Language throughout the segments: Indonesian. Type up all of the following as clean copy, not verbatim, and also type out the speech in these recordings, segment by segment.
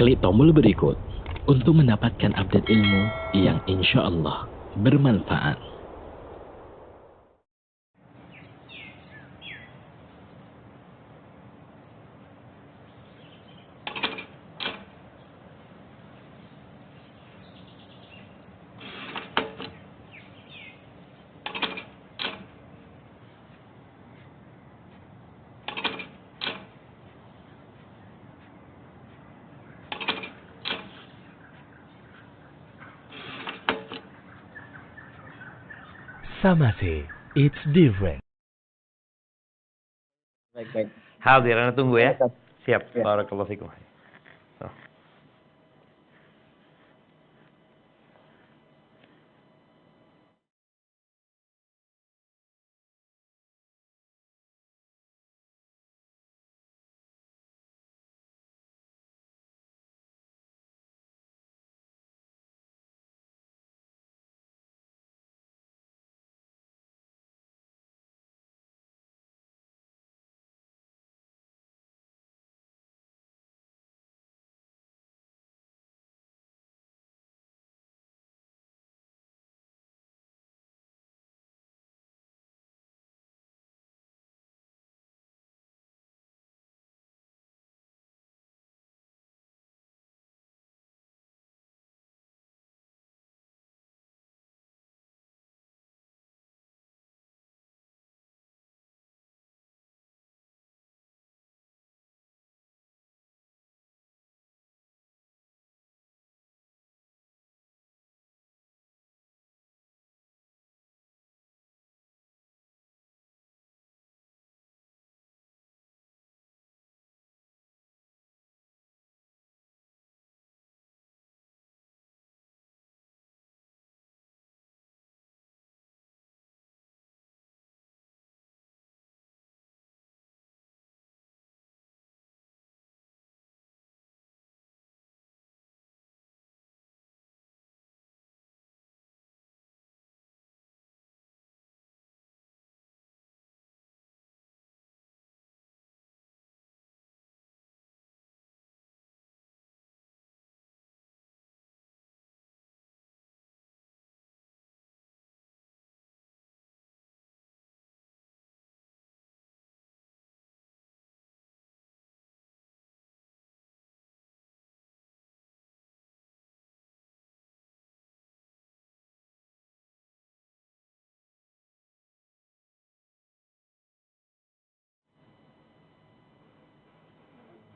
Klik tombol berikut untuk mendapatkan update ilmu yang insya Allah bermanfaat. Samase, it's different. Baik. Hadir, Anda tunggu ya. Siap. Ya. Barakallahu fikum. So.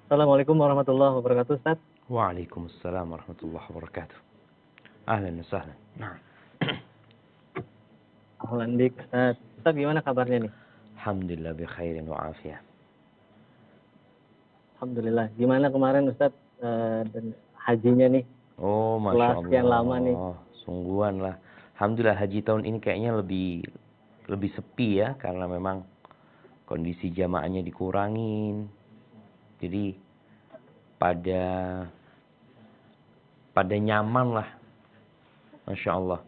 Assalamualaikum warahmatullahi wabarakatuh, Ustaz. Waalaikumsalam warahmatullahi wabarakatuh. Ahlan wa sahlan. Nah. Ahlan bik, Ustaz. Ustaz, gimana kabarnya nih? Alhamdulillah bi khairin wa afiyah. Alhamdulillah. Gimana kemarin, Ustaz, dan hajinya nih? Oh, Masya Setelah Allah. sekian lama nih. Sungguhan lah. Alhamdulillah haji tahun ini kayaknya lebih sepi ya, karena memang kondisi jamaahnya dikurangin. Jadi pada nyaman lah, Masya Allah.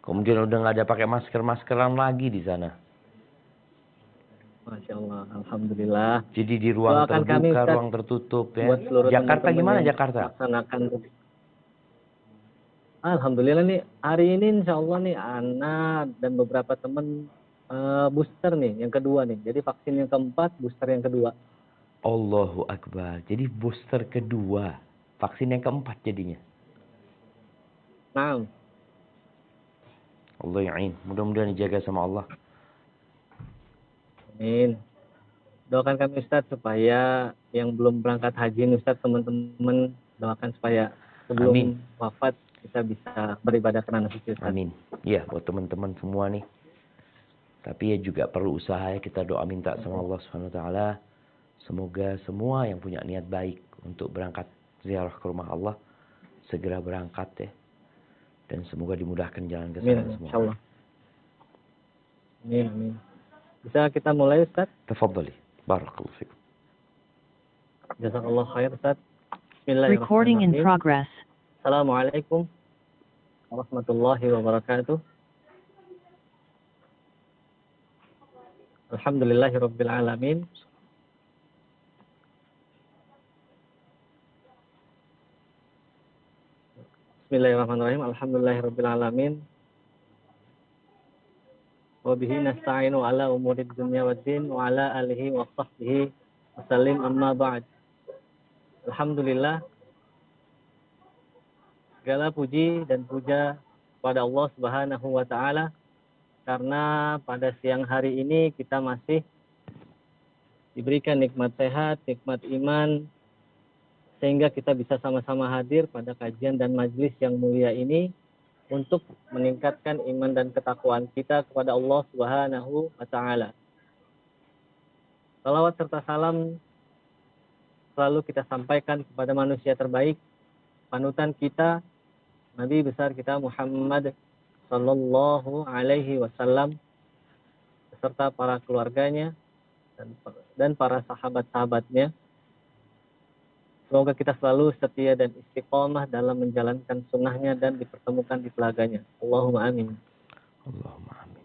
Kemudian udah nggak ada pakai maskeran lagi di sana. Masya Allah, alhamdulillah. Jadi di ruang Doakan terbuka, kami, Ustaz, ruang tertutup ya. buat seluruh Jakarta teman-teman gimana yang Jakarta? Laksanakan. Alhamdulillah nih, hari ini insya Allah nih anak dan beberapa teman booster nih, yang kedua nih. Jadi vaksin yang keempat, booster yang kedua. Allahu Akbar. Jadi booster kedua, vaksin yang keempat jadinya. Nah, Allah ya'in. Mudah-mudahan dijaga sama Allah. amin. Doakan kami, Ustaz, supaya yang belum berangkat haji nih, Ustaz, teman-teman doakan supaya sebelum Amin. wafat kita bisa beribadah karena suci, Ustaz. Amin. Ya, buat teman-teman semua nih. Tapi ya juga perlu usaha ya, kita doa minta sama Allah Subhanahu wa taala. Semoga semua yang punya niat baik untuk berangkat ziarah ke rumah Allah segera berangkat ya. Dan semoga dimudahkan jalan ke sana semua. Insyaallah. Amin. Bisa kita mulai, Ustaz? Tafadhali. Barakallahu fikum. Jazakallah khair, Ustaz. Recording in progress. Assalamualaikum warahmatullahi wabarakatuh. Alhamdulillahirabbil alamin. Bismillahirrahmanirrahim. Alhamdulillahirabbil alamin. Wa bihi nasta'inu ala umurid dunya waddin wa ala alihi wa sahbihi wasallim, amma ba'd. Alhamdulillah, segala puji dan puja kepada Allah Subhanahu wa taala karena pada siang hari ini kita masih diberikan nikmat sehat, nikmat iman, sehingga kita bisa sama-sama hadir pada kajian dan majlis yang mulia ini untuk meningkatkan iman dan ketakwaan kita kepada Allah Subhanahu wa taala. Salawat serta salam selalu kita sampaikan kepada manusia terbaik, panutan kita, Nabi besar kita Muhammad sallallahu alaihi wasallam beserta para keluarganya dan para sahabat-sahabatnya. Semoga kita selalu setia dan istiqomah dalam menjalankan sunnahnya dan dipertemukan di telaganya. Allahumma amin. Allahumma amin.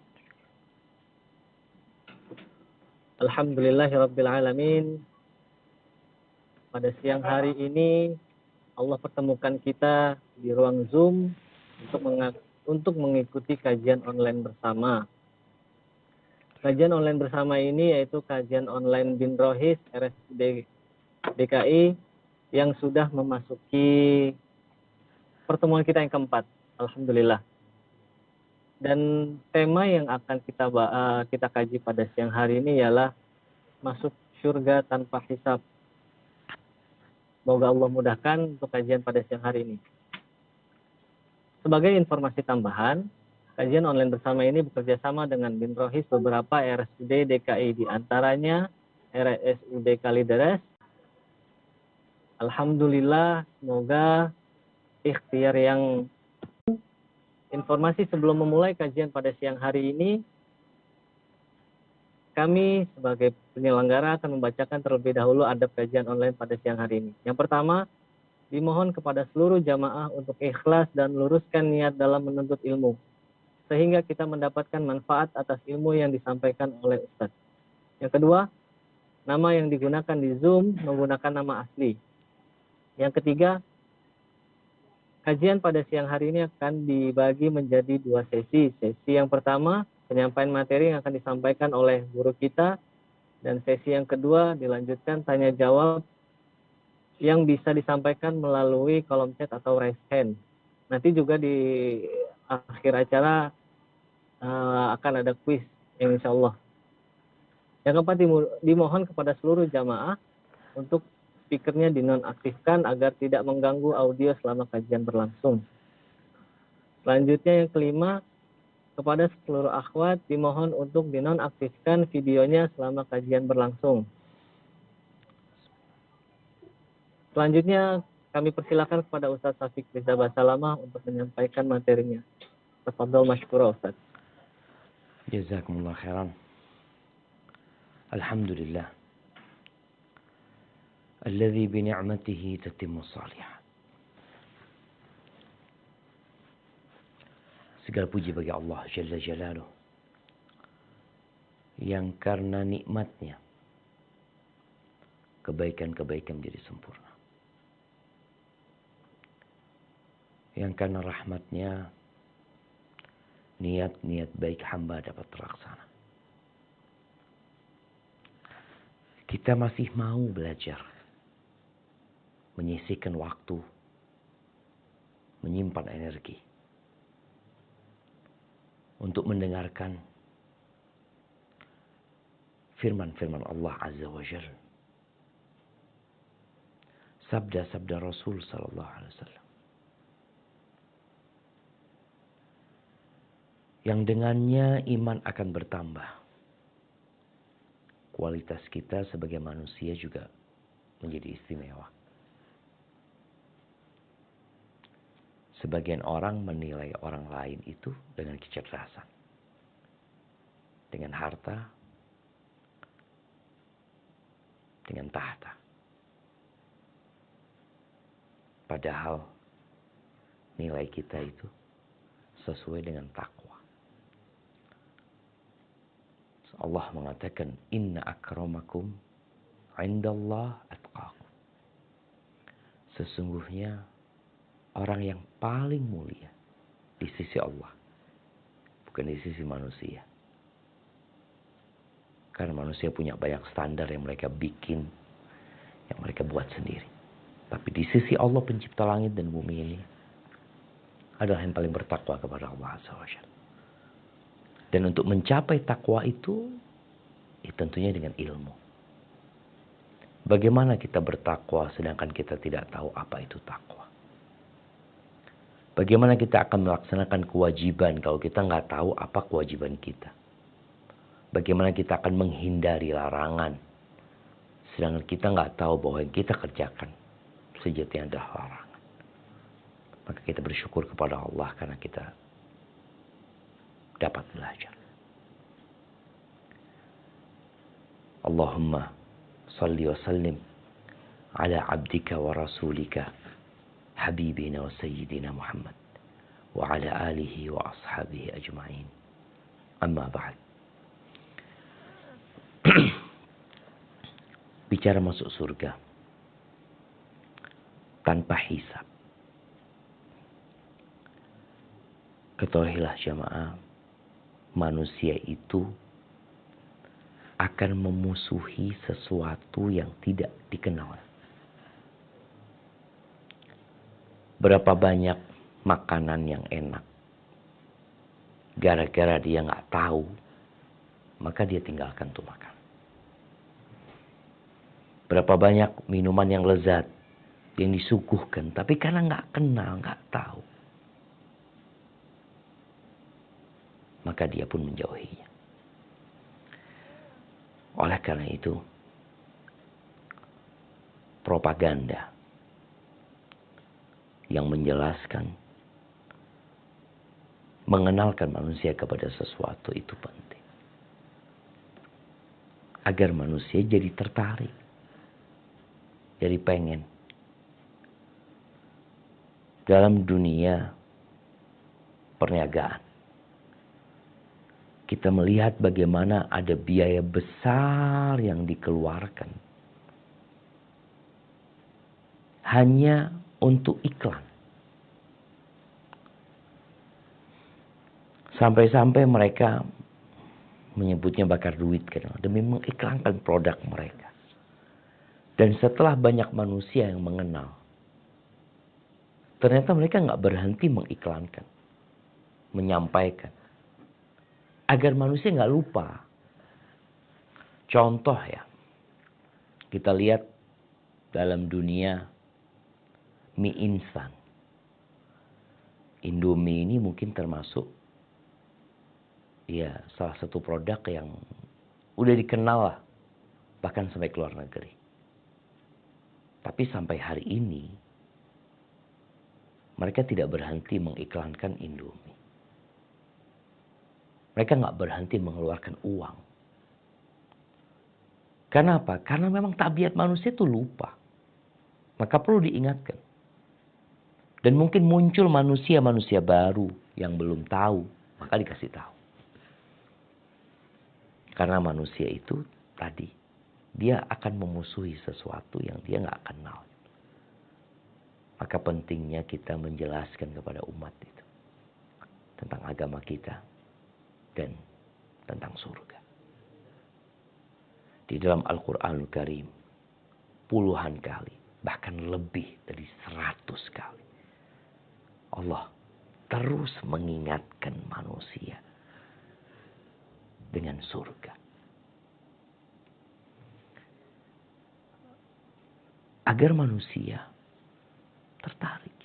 Alhamdulillahirabbil alamin. Pada siang hari ini Allah pertemukan kita di ruang Zoom untuk mengikuti kajian online bersama. Kajian online bersama ini yaitu kajian online Bin Rohis RSUD DKI yang sudah memasuki pertemuan kita yang keempat. Alhamdulillah. Dan tema yang akan kita kaji pada siang hari ini ialah masuk surga tanpa hisab. Semoga Allah mudahkan untuk kajian pada siang hari ini. Sebagai informasi tambahan, kajian online bersama ini bekerja sama dengan Bin Rohis beberapa RSUD DKI, di antaranya RSUD Kalideres. Alhamdulillah, semoga ikhtiar yang informasi sebelum memulai kajian pada siang hari ini, kami sebagai penyelenggara akan membacakan terlebih dahulu adab kajian online pada siang hari ini. Yang pertama, dimohon kepada seluruh jamaah untuk ikhlas dan luruskan niat dalam menuntut ilmu, sehingga kita mendapatkan manfaat atas ilmu yang disampaikan oleh Ustaz. Yang kedua, nama yang digunakan di Zoom menggunakan nama asli. Yang ketiga, kajian pada siang hari ini akan dibagi menjadi dua sesi. Sesi yang pertama, penyampaian materi yang akan disampaikan oleh guru kita, dan sesi yang kedua dilanjutkan tanya jawab yang bisa disampaikan melalui kolom chat atau raise hand. Nanti juga di akhir acara akan ada kuis yang insya Allah. Yang keempat, dimohon kepada seluruh jamaah untuk speakernya dinonaktifkan agar tidak mengganggu audio selama kajian berlangsung. Selanjutnya yang kelima, kepada seluruh akhwat dimohon untuk dinonaktifkan videonya selama kajian berlangsung. Selanjutnya kami persilakan kepada Ustaz Syafiq Riza Basalamah untuk menyampaikan materinya. Tafadhol masykurah Ustaz. Jazakumullah khairan. Alhamdulillah. Alladzi bi ni'matihi tatimmu shalihat. Segala puji bagi Allah Jalla Jalaluh, yang karena nikmatnya kebaikan-kebaikan menjadi sempurna. Yang karena rahmatnya niat-niat baik hamba dapat terlaksana. Kita masih mau belajar, menyisihkan waktu, menyimpan energi untuk mendengarkan firman-firman Allah Azza wa Jalla, sabda-sabda Rasul sallallahu alaihi wasallam, yang dengannya iman akan bertambah. Kualitas kita sebagai manusia juga menjadi istimewa. Sebagian orang menilai orang lain itu dengan kecerdasan, dengan harta, dengan tahta. Padahal nilai kita itu sesuai dengan takwa. Allah mengatakan, Inna akramakum indallah atqakum. Sesungguhnya orang yang paling mulia di sisi Allah, bukan di sisi manusia. Karena manusia punya banyak standar yang mereka bikin, yang mereka buat sendiri. Tapi di sisi Allah pencipta langit dan bumi ini adalah yang paling bertakwa kepada Allah Azza wa Jalla. Dan untuk mencapai takwa itu, ya tentunya dengan ilmu. Bagaimana kita bertakwa sedangkan kita tidak tahu apa itu takwa? Bagaimana kita akan melaksanakan kewajiban kalau kita nggak tahu apa kewajiban kita? Bagaimana kita akan menghindari larangan sedangkan kita nggak tahu bahwa yang kita kerjakan sejatinya adalah larangan? Maka kita bersyukur kepada Allah karena kita dapat belajar. Allahumma salli wa sallim ala abdika wa rasulika habibina wa sayyidina Muhammad wa ala alihi wa ashabihi ajma'in. Amma ba'd. Bicara masuk surga tanpa hisab. Ketahuilah jamaah, manusia itu akan memusuhi sesuatu yang tidak dikenal. Berapa banyak makanan yang enak, gara-gara dia nggak tahu, maka dia tinggalkan tuh makan. Berapa banyak minuman yang lezat, yang disuguhkan, tapi karena nggak kenal, nggak tahu, maka dia pun menjauhinya. Oleh karena itu, propaganda yang menjelaskan, mengenalkan manusia kepada sesuatu itu penting. Agar manusia jadi tertarik, jadi pengen. Dalam dunia perniagaan, kita melihat bagaimana ada biaya besar yang dikeluarkan hanya untuk iklan. Sampai-sampai mereka menyebutnya bakar duit kan, demi mengiklankan produk mereka. Dan setelah banyak manusia yang mengenal, ternyata mereka nggak berhenti mengiklankan, menyampaikan, agar manusia nggak lupa. Contoh ya, kita lihat dalam dunia mie instan. Indomie ini mungkin termasuk ya salah satu produk yang udah dikenal lah, bahkan sampai ke luar negeri. Tapi sampai hari ini mereka tidak berhenti mengiklankan Indomie. Mereka nggak berhenti mengeluarkan uang. Karena apa? Karena memang tabiat manusia itu lupa. Maka perlu diingatkan. Dan mungkin muncul manusia-manusia baru yang belum tahu, maka dikasih tahu. Karena manusia itu tadi, dia akan memusuhi sesuatu yang dia nggak kenal. Maka pentingnya kita menjelaskan kepada umat itu tentang agama kita dan tentang surga. Di dalam Al-Quranul Karim, puluhan kali, bahkan lebih dari 100 kali, Allah terus mengingatkan manusia dengan surga. Agar manusia tertarik.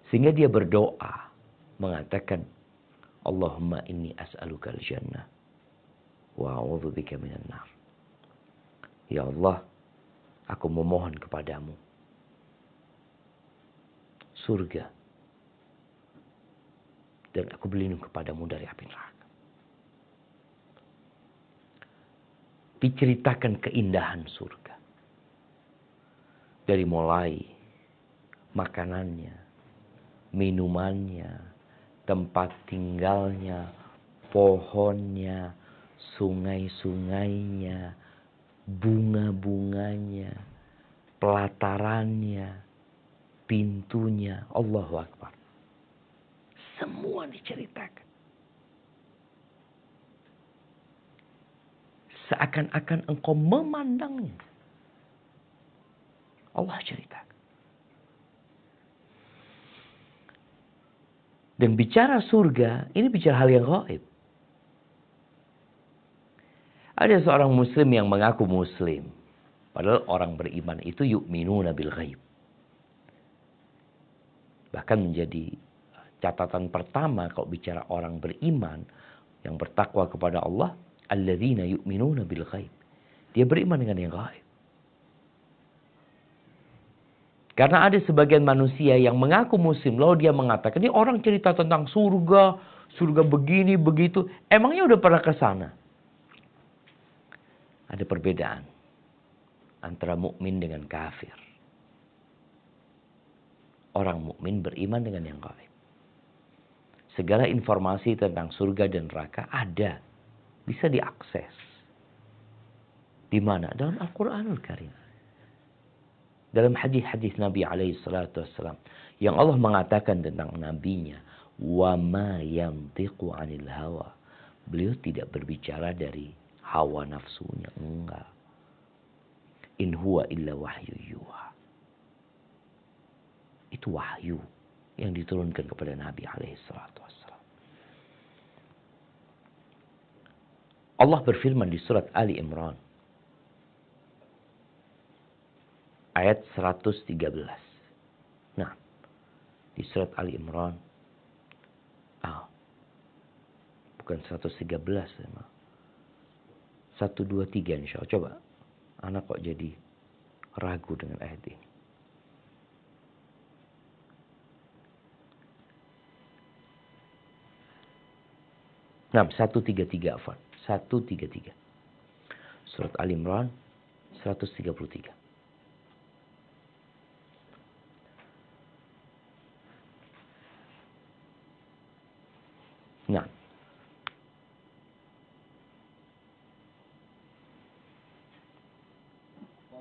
Sehingga dia berdoa, mengatakan, Allahumma inni as'aluka al-jannah wa a'udzubika minan nar. Ya Allah, aku memohon kepadamu surga, dan aku berlindung kepadamu dari api neraka. Diceritakan keindahan surga. Dari mulai makanannya, minumannya, tempat tinggalnya, pohonnya, sungai-sungainya, bunga-bunganya, pelatarannya, pintunya. Allahu Akbar. Semua diceritakan. Seakan-akan engkau memandangnya. Allah ceritakan. Dan bicara surga, ini bicara hal yang gaib. Ada seorang muslim yang mengaku muslim. Padahal orang beriman itu yu'minuna bil ghaib. Bahkan menjadi catatan pertama kalau bicara orang beriman yang bertakwa kepada Allah, alladzina yu'minuna bil ghaib. Dia beriman dengan yang gaib. Karena ada sebagian manusia yang mengaku muslim, lalu dia mengatakan, ini orang cerita tentang surga, surga begini, begitu. Emangnya udah pernah ke sana? Ada perbedaan antara mukmin dengan kafir. Orang mukmin beriman dengan yang gaib. Segala informasi tentang surga dan neraka ada, bisa diakses. Di mana? Dalam Al-Qur'anul Karim. Dalam hadis-hadis Nabi alaihi salatu wassalam, yang Allah mengatakan tentang nabinya, wa ma yantiqu 'anil hawa. Beliau tidak berbicara dari hawa nafsunya, enggak. In huwa illa wahyu yuha. Itu wahyu yang diturunkan kepada Nabi alaihi salatu wassalam. Allah berfirman di surat Ali Imran ayat 113. Nah, di surat Ali Imran, bukan 113, 123 insya Allah. Coba, anak kok jadi ragu dengan ayat ini. Nah, 133 afwan. 133. Surat Ali Imran 133. Nah.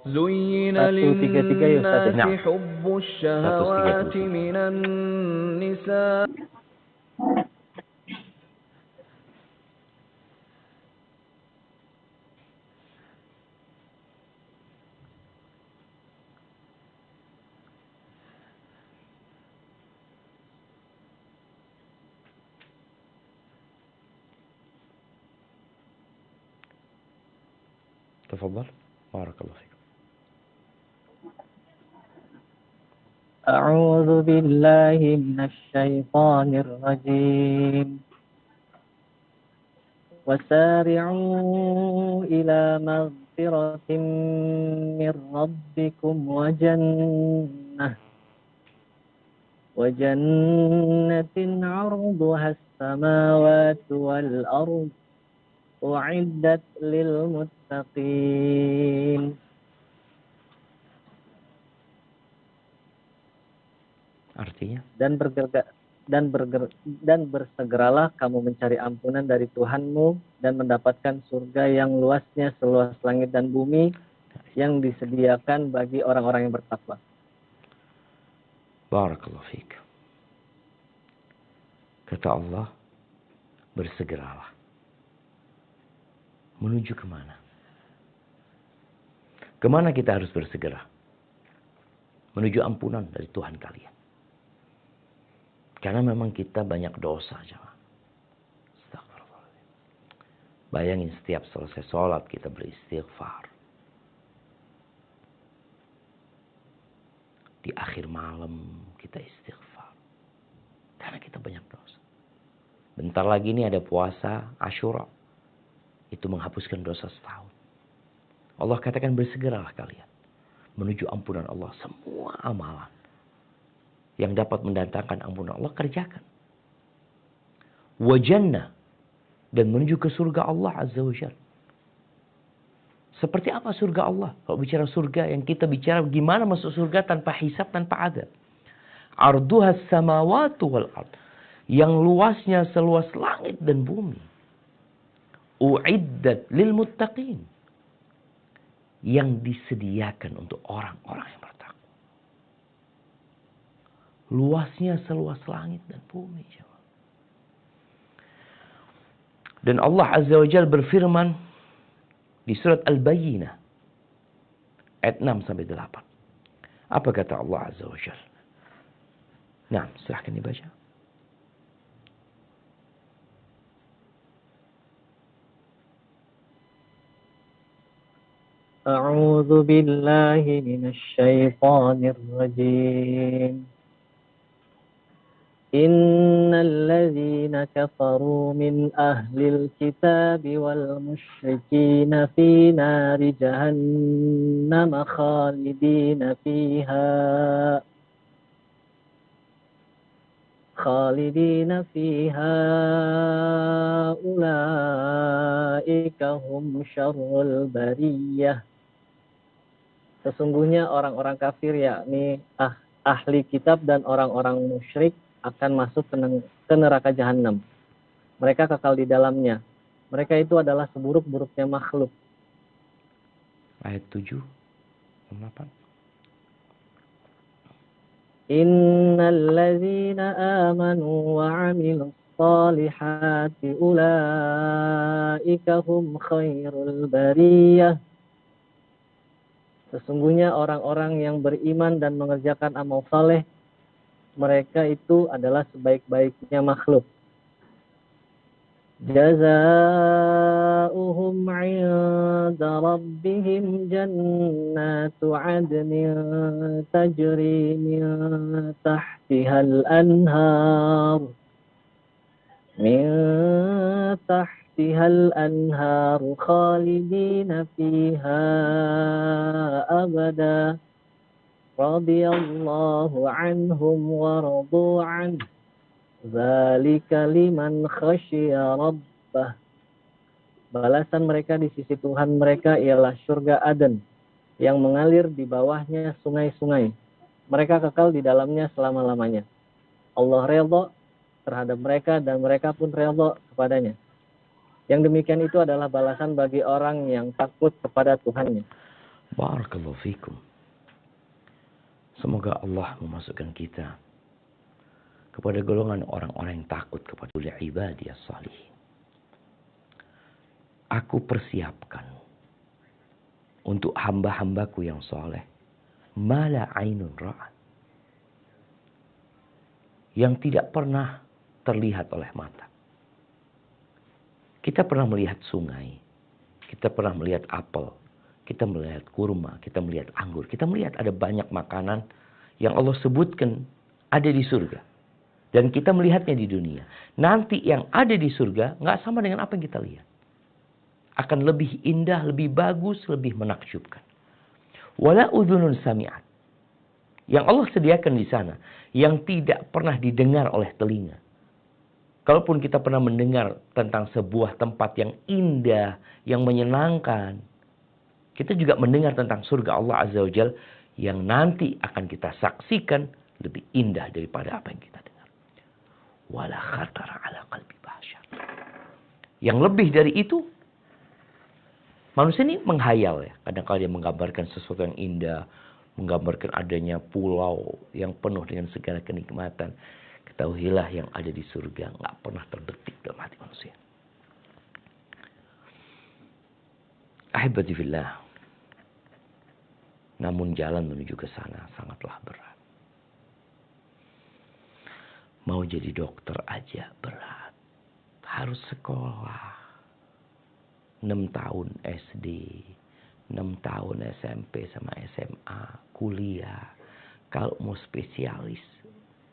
زين 133 ya Ustaz. للناس حب الشهوات من النساء تفضل بارك الله فيك. أعوذ بالله من الشيطان الرجيم وسارعوا إلى مغفرة من ربكم وجنة عرضها السماوات والأرض أعدت للمتقين. Artinya? Dan bersegeralah kamu mencari ampunan dari Tuhanmu dan mendapatkan surga yang luasnya seluas langit dan bumi yang disediakan bagi orang-orang yang bertakwa. Barakallahu fiik. Kata Allah, bersegeralah. Menuju kemana? Kemana kita harus bersegera? Menuju ampunan dari Tuhan kalian. Karena memang kita banyak dosa, jemaah. Astagfirullahaladzim. Bayangin setiap selesai sholat kita beristighfar. Di akhir malam kita istighfar. Karena kita banyak dosa. Bentar lagi ini ada puasa Asyura. Itu menghapuskan dosa setahun. Allah katakan bersegeralah kalian. Menuju ampunan Allah. Semua amalan yang dapat mendatangkan ampunan Allah kerjakan. Wa jannah, dan menuju ke surga Allah Azza wa Jalla. Seperti apa surga Allah? Kalau bicara surga, yang kita bicara gimana masuk surga tanpa hisab, tanpa adab. Arduhas samawatu wal ard, yang luasnya seluas langit dan bumi. Uiddat lil muttaqin, yang disediakan untuk orang-orang yang bertakwa. Luasnya seluas langit dan bumi. Dan Allah Azza wa Jalla berfirman di surat Al-Bayyinah ayat 6 sampai 8. Apa kata Allah Azza wa Jalla? Nah, silahkan dibaca. A'udzu billahi minasy syaithanir rajim. Innal ladzina kafaru min ahlil kitabi wal musyrikina fi nari jahannam khalidina fiha ulaika hum syarrul bariyah. Sesungguhnya orang-orang kafir, yakni ahli kitab dan orang-orang musyrik, akan masuk ke neraka jahanam. Mereka kekal di dalamnya. Mereka itu adalah seburuk-buruknya makhluk. Ayat 7, 8. Innal ladzina amanu wa 'amilus shalihati ulaika hum khairul bariyah. Sesungguhnya orang-orang yang beriman dan mengerjakan amal saleh, mereka itu adalah sebaik-baiknya makhluk. Jazaohum 'inda rabbihim jannatu 'adnin tajri min tahtihal anhar khalidina fiha abada. Radiyallahu anhum wa radu an. Zalika liman khasyiya rabbah. Balasan mereka di sisi Tuhan mereka ialah surga Aden yang mengalir di bawahnya sungai-sungai. Mereka kekal di dalamnya selama-lamanya. Allah redha terhadap mereka dan mereka pun redha kepadanya. Yang demikian itu adalah balasan bagi orang yang takut kepada Tuhannya. Barakallahu fikum. Semoga Allah memasukkan kita kepada golongan orang-orang yang takut kepada ibadiyah salih. Aku persiapkan untuk hamba-hambaku yang soleh mala ainun ra'at, yang tidak pernah terlihat oleh mata. Kita pernah melihat sungai, kita pernah melihat apel, kita melihat kurma, kita melihat anggur, kita melihat ada banyak makanan yang Allah sebutkan ada di surga. Dan kita melihatnya di dunia. Nanti yang ada di surga nggak sama dengan apa yang kita lihat. Akan lebih indah, lebih bagus, lebih menakjubkan. Wala udhunun sami'at. Yang Allah sediakan di sana, yang tidak pernah didengar oleh telinga. Kalaupun kita pernah mendengar tentang sebuah tempat yang indah, yang menyenangkan, kita juga mendengar tentang surga Allah Azza wa Jalla yang nanti akan kita saksikan lebih indah daripada apa yang kita dengar. Wala khatara ala qalbi bashar. Yang lebih dari itu, manusia ini menghayal ya. Kadang-kadang dia menggambarkan sesuatu yang indah, menggambarkan adanya pulau yang penuh dengan segala kenikmatan. Ketahuilah yang ada di surga nggak pernah terbetik dalam hati manusia. Ahibati fillah. Namun jalan menuju ke sana sangatlah berat. Mau jadi dokter aja berat. Harus sekolah. 6 tahun SD. 6 tahun SMP sama SMA. Kuliah. Kalau mau spesialis.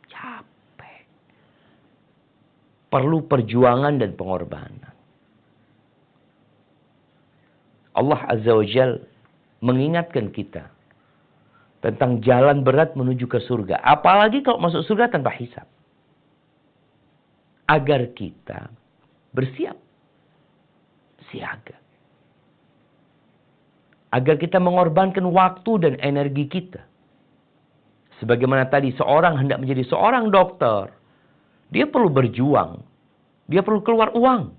Capek. Perlu perjuangan dan pengorbanan. Allah Azza wa Jalla mengingatkan kita tentang jalan berat menuju ke surga. Apalagi kalau masuk surga tanpa hisab. Agar kita bersiap, siaga. Agar kita mengorbankan waktu dan energi kita. Sebagaimana tadi seorang hendak menjadi seorang dokter, dia perlu berjuang, dia perlu keluar uang.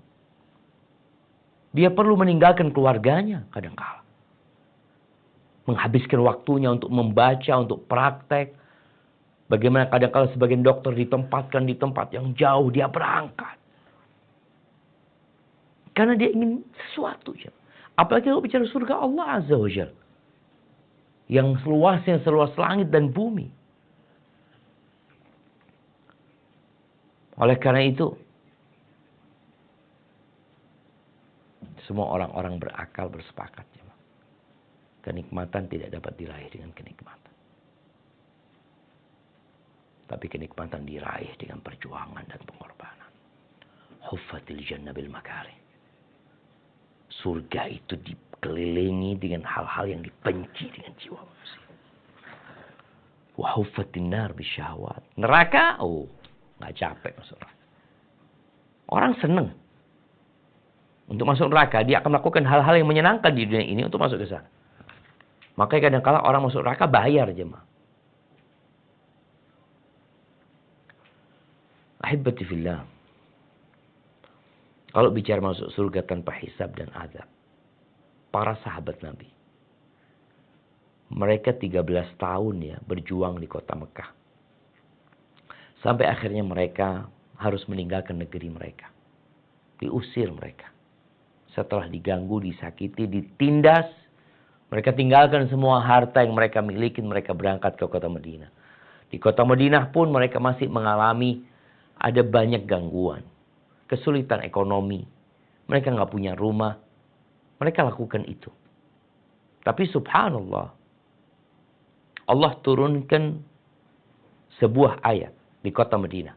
Dia perlu meninggalkan keluarganya kadang-kala. Menghabiskan waktunya untuk membaca, untuk praktek. Bagaimana kadang-kala sebagian dokter ditempatkan di tempat yang jauh, dia berangkat. Karena dia ingin sesuatu. Ya. Apalagi kalau bicara surga Allah Azza wa Jalla. Yang seluas langit dan bumi. Oleh karena itu, semua orang-orang berakal bersepakat. Ya. Kenikmatan tidak dapat diraih dengan kenikmatan. Tapi kenikmatan diraih dengan perjuangan dan pengorbanan. Huffatil jannah bil makarih. Surga itu dikelilingi dengan hal-hal yang dibenci dengan jiwa manusia. Wa huffatin nar bisyahwat. Neraka, nggak capek masuk neraka. Orang seneng untuk masuk neraka, dia akan melakukan hal-hal yang menyenangkan di dunia ini untuk masuk ke sana. Makanya kadang-kala orang masuk neraka bayar jemaah. Ahibati fillah. Kalau bicara masuk surga tanpa hisab dan azab. Para sahabat Nabi. Mereka 13 tahun ya berjuang di kota Mekah. Sampai akhirnya mereka harus meninggalkan negeri mereka. Diusir mereka. Setelah diganggu, disakiti, ditindas. Mereka tinggalkan semua harta yang mereka miliki. Mereka berangkat ke kota Madinah. Di kota Madinah pun mereka masih mengalami ada banyak gangguan. Kesulitan ekonomi. Mereka nggak punya rumah. Mereka lakukan itu. Tapi subhanallah. Allah turunkan sebuah ayat di kota Madinah.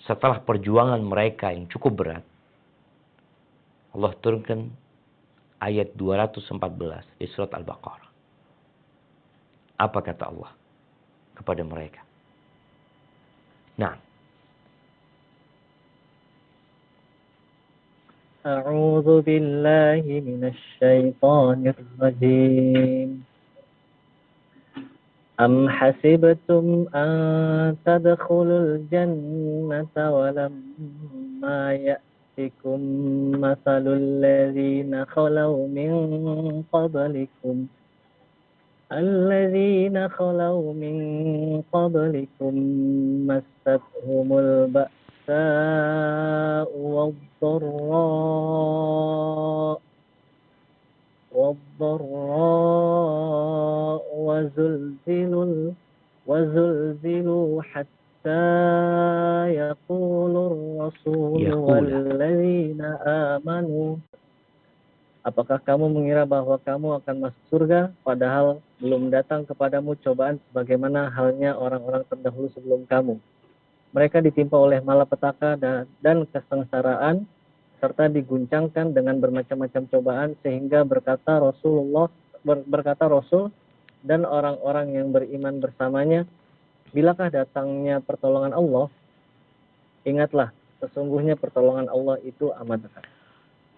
Setelah perjuangan mereka yang cukup berat. Allah turunkan ayat 214 di surat Al-Baqarah. Apa kata Allah kepada mereka? Nah. أعوذ بالله من الشيطان الرجيم أم حسبتم أن تدخلوا الجنة ولما يأتكم مثل الذين خلوا من قبلكم مستهم البأساء والضراء وزلزلوا حتى يقول الرسول والذين آمنوا. Apakah kamu mengira bahwa kamu akan masuk surga, padahal belum datang kepadamu cobaan sebagaimana halnya orang-orang terdahulu sebelum kamu. Mereka ditimpa oleh malapetaka dan kesengsaraan, serta diguncangkan dengan bermacam-macam cobaan, sehingga berkata Rasul dan orang-orang yang beriman bersamanya, bilakah datangnya pertolongan Allah? Ingatlah, sesungguhnya pertolongan Allah itu amat dekat.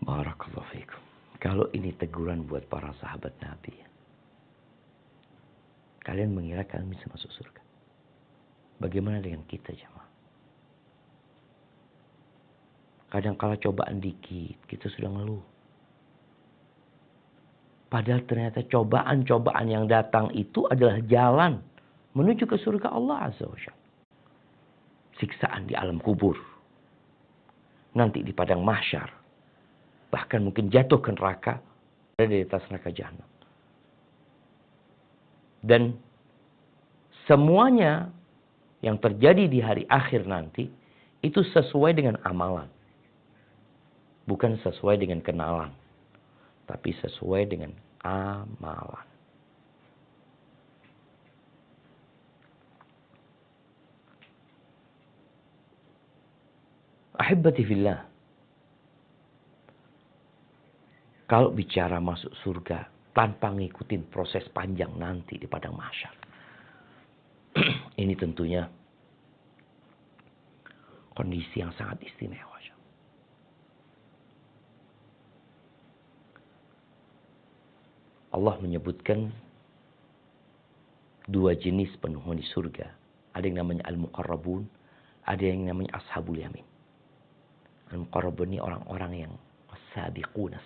Barakallahu fiikum. Kalau ini teguran buat para sahabat Nabi. Kalian mengira kalian bisa masuk surga. Bagaimana dengan kita jemaah? Kadang-kala cobaan dikit, kita sudah ngeluh. Padahal ternyata cobaan-cobaan yang datang itu adalah jalan menuju ke surga Allah Azza wa Jalla. Siksaan di alam kubur. Nanti di padang mahsyar. Bahkan mungkin jatuh ke neraka. Ada di atas neraka jahanam. Dan semuanya yang terjadi di hari akhir nanti. Itu sesuai dengan amalan. Bukan sesuai dengan kenalan. Tapi sesuai dengan amalan. Ahibati fillah. Kalau bicara masuk surga tanpa ngikutin proses panjang nanti di padang mahsyar. Ini tentunya kondisi yang sangat istimewa. Allah menyebutkan dua jenis penghuni surga. Ada yang namanya al-muqarrabun, ada yang namanya ashabul yamin. Al-muqarrabun ini orang-orang yang as-sabiqun.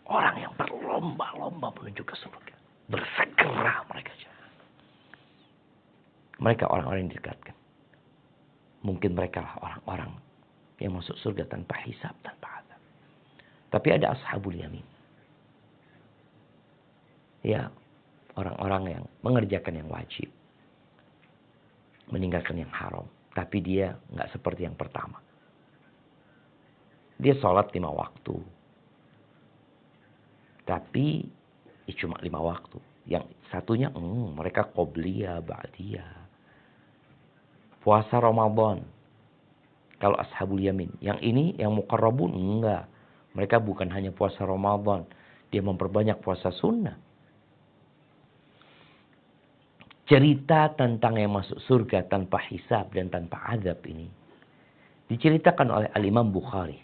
Orang yang berlomba-lomba menuju ke surga. Bersegera mereka. Mereka orang-orang yang didekatkan. Mungkin mereka lah orang-orang yang masuk surga tanpa hisab, tanpa azab. Tapi ada ashabul yamin. Ya, orang-orang yang mengerjakan yang wajib. Meninggalkan yang haram. Tapi dia nggak seperti yang pertama. Dia sholat 5 waktu. Tapi cuma 5 waktu. Yang satunya mereka qobliyah, ba'diyah. Puasa Ramadan. Kalau ashabul yamin. Yang ini yang muqarrabun enggak. Mereka bukan hanya puasa Ramadan. Dia memperbanyak puasa sunnah. Cerita tentang yang masuk surga tanpa hisab dan tanpa azab ini diceritakan oleh Al-Imam Bukhari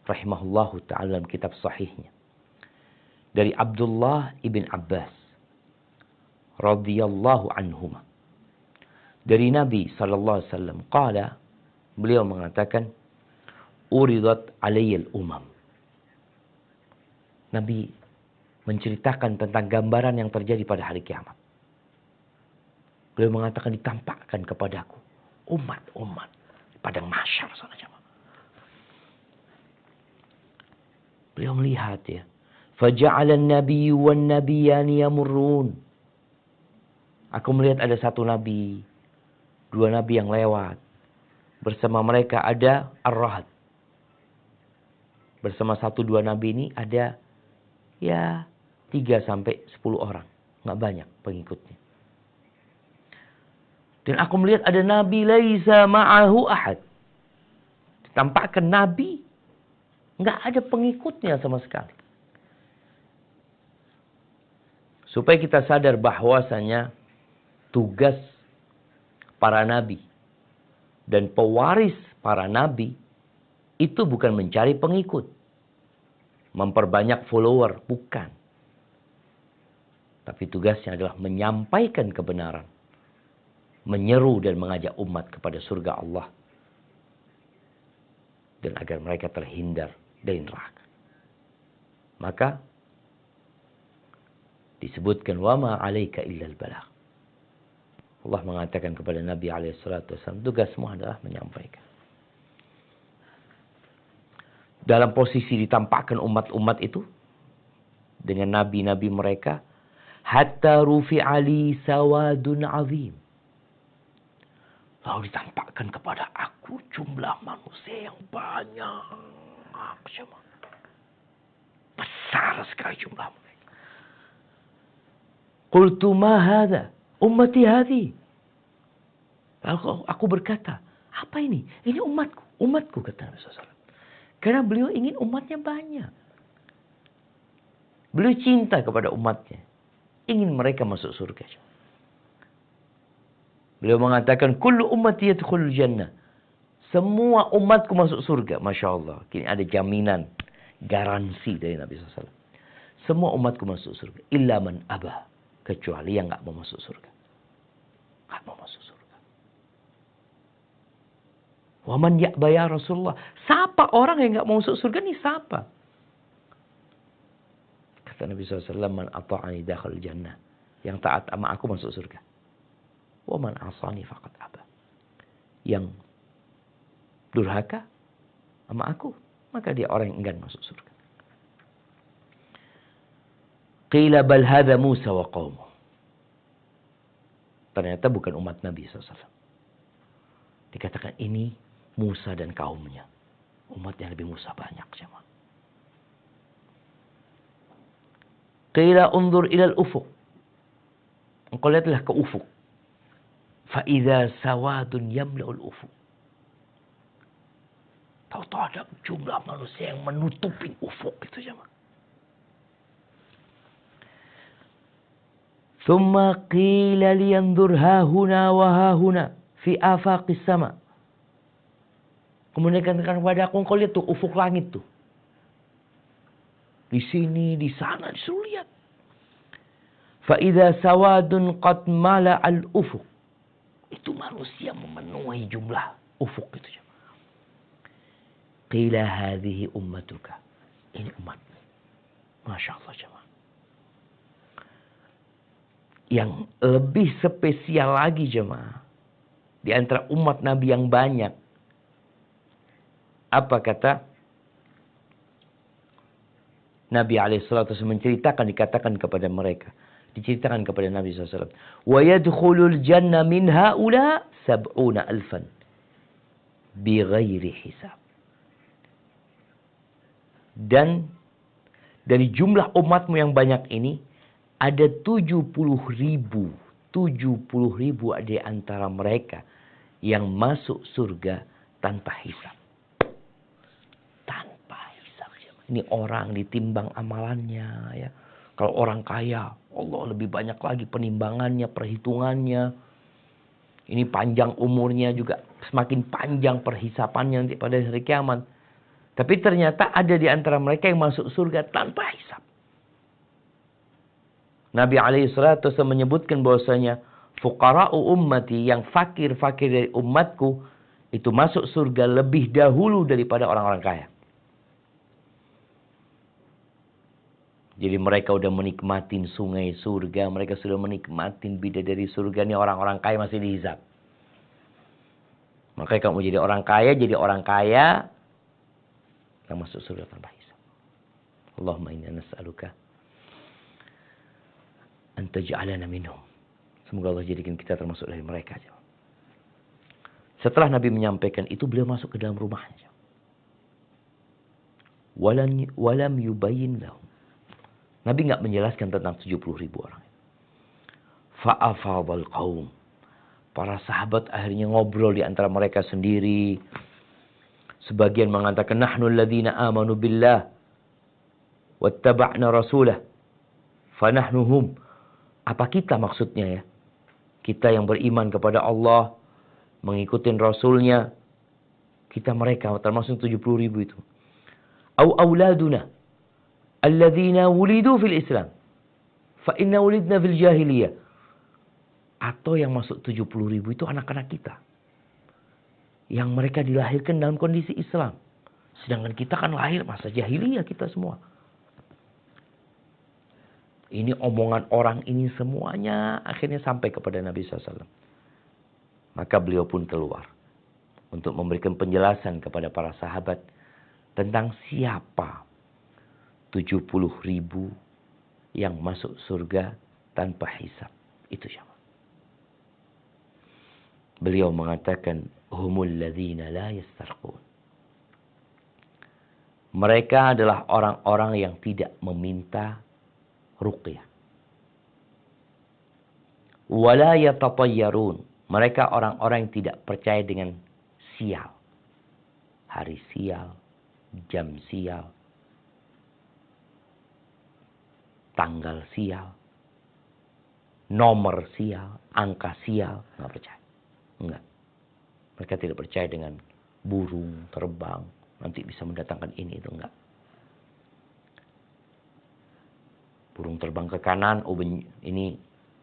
rahimahullahu ta'ala dalam kitab sahihnya. Dari Abdullah ibn Abbas radhiyallahu anhuma. Dari Nabi sallallahu alaihi wasallam qala, beliau mengatakan, uridat alayyal umam. Nabi menceritakan tentang gambaran yang terjadi pada hari kiamat. Beliau mengatakan ditampakkan kepadaku umat-umat padang mahsyar sana jemaah. Beliau melihat ya. Faja'ala an-nabiyyu wan-nabiyyani yamurrun. Aku melihat ada satu nabi, 2 nabi yang lewat. Bersama mereka ada ar-rahad. Bersama 1-2 nabi ini ada ya 3 sampai 10 orang. Nggak banyak pengikutnya. Dan aku melihat ada nabi laisa ma'ahu ahad. Tampakkan nabi nggak ada pengikutnya sama sekali. Supaya kita sadar bahwasanya tugas para nabi dan pewaris para nabi itu bukan mencari pengikut, memperbanyak follower, bukan. Tapi tugasnya adalah menyampaikan kebenaran, menyeru dan mengajak umat kepada surga Allah, dan agar mereka terhindar dari neraka. Maka disebutkan wa ma 'alaika illal balagh. Allah mengatakan kepada Nabi alaihi salatu wasallam, tugasmu adalah menyampaikan. Dalam posisi ditampakkan umat-umat itu dengan nabi-nabi mereka, hatta rufi'a li sawadun 'azim. Lalu ditampakkan kepada aku jumlah manusia yang banyak. Besar sekali jumlah mereka. Qultu ma hadha? Ummati hadhi. Lalu aku berkata, apa ini? Ini umatku. Umatku, kata Nabi SAW. Karena beliau ingin umatnya banyak. Beliau cinta kepada umatnya. Ingin mereka masuk surga. Beliau mengatakan, kullu ummati yadkhulul jannah. Semua umatku masuk surga. Masya Allah. Kini ada jaminan, garansi dari Nabi SAW. Semua umatku masuk surga. Illa man abah. Kecuali yang gak mau masuk surga. Gak mau masuk surga. Wa man ya'ba ya Rasulullah. Siapa orang yang gak mau masuk surga nih? Siapa? Kata Nabi SAW, man ata'ani dakhal jannah. Yang taat sama aku masuk surga. Wa man asani faqad aba. Yang durhaka sama aku, maka dia orang yang enggan masuk surga. Qila bal hadha Musa wa qaumuh. Ternyata bukan umat Nabi SAW. Dikatakan ini Musa dan kaumnya. Umatnya lebih Musa banyak. Qila undur ilal ufuk. Engkau lihatlah ke ufuk. Fa'idha sawadun yamla'ul ufuk. Tahu-tahu ada jumlah manusia yang menutupi ufuk itu jemaah. Thumma qila liyanzur hahuna wa hahuna fi afaqis sama. Kemudian dikatakan kepada aku, engkau lihat tuh ufuk langit tuh. Di sini, di sana, disuruh lihat. Fa idza sawadun qad mala'al ufuk. Itu manusia memenuhi jumlah ufuk itu. Qila hadhihi ummatuka. Ini umatmu. Masya Allah jemaah. yang lebih spesial lagi jemaah. Di antara umat Nabi yang banyak. Apa kata Nabi alaihissalatu menceritakan, dikatakan kepada mereka. Diceritakan kepada Nabi SAW. وَيَدْخُلُ الْجَنَّ مِنْ هَؤُلَاء 70,000 بِغَيْرِ حِسَابٍ. Dan dari jumlah umatmu yang banyak ini, ada 70,000. 70,000 di antara mereka yang masuk surga tanpa hisab. Tanpa hisab. Ini orang ditimbang amalannya ya. Kalau orang kaya, Allah lebih banyak lagi penimbangannya, perhitungannya. Ini panjang umurnya juga, semakin panjang perhisapannya nanti pada hari kiamat. Tapi ternyata ada di antara mereka yang masuk surga tanpa hisab. Nabi alaihissalatu menyebutkan bahwasanya fuqara'u ummati, yang fakir-fakir dari umatku, itu masuk surga lebih dahulu daripada orang-orang kaya. Jadi mereka udah menikmatin sungai surga, mereka sudah menikmatin bidadari surga. Ini orang-orang kaya masih dihisab. Makanya kalau mau jadi orang kaya yang masuk surga tanpa hisab. Allahumma inna nas'aluka an taj'alana minhum. Semoga Allah jadikan kita termasuk dari mereka. Setelah Nabi menyampaikan itu, beliau masuk ke dalam rumahnya. Walam yubayyin lahum. Nabi nggak menjelaskan tentang 70,000 orang. Fa'afadhal qaum. Para sahabat akhirnya ngobrol di antara mereka sendiri. Sebagian mengatakan, nahnu alladhina amanu billah wattaba'na rasulah fanahnu hum. Apa kita maksudnya ya? Kita yang beriman kepada Allah, mengikuti Rasulnya, kita mereka termasuk 70,000 itu. Au auladuna alladzina wulidu fil Islam fa inna wulidna fil jahiliyah. Atau yang masuk 70,000 itu anak-anak kita, yang mereka dilahirkan dalam kondisi Islam. Sedangkan kita kan lahir masa jahiliyah kita semua. Ini omongan orang ini semuanya akhirnya sampai kepada Nabi SAW. Maka beliau pun keluar untuk memberikan penjelasan kepada para sahabat tentang siapa 70,000 yang masuk surga tanpa hisab. Itu siapa? Beliau mengatakan, humul ladzina la yastarqun. Mereka adalah orang-orang yang tidak meminta ruqyah. Wala yatatayyarun. Mereka orang-orang yang tidak percaya dengan sial. Hari sial, jam sial, tanggal sial, nomor sial, angka sial. Nggak percaya. Enggak. Mereka tidak percaya dengan burung terbang. Nanti bisa mendatangkan ini, itu enggak. Burung terbang ke kanan, oh ini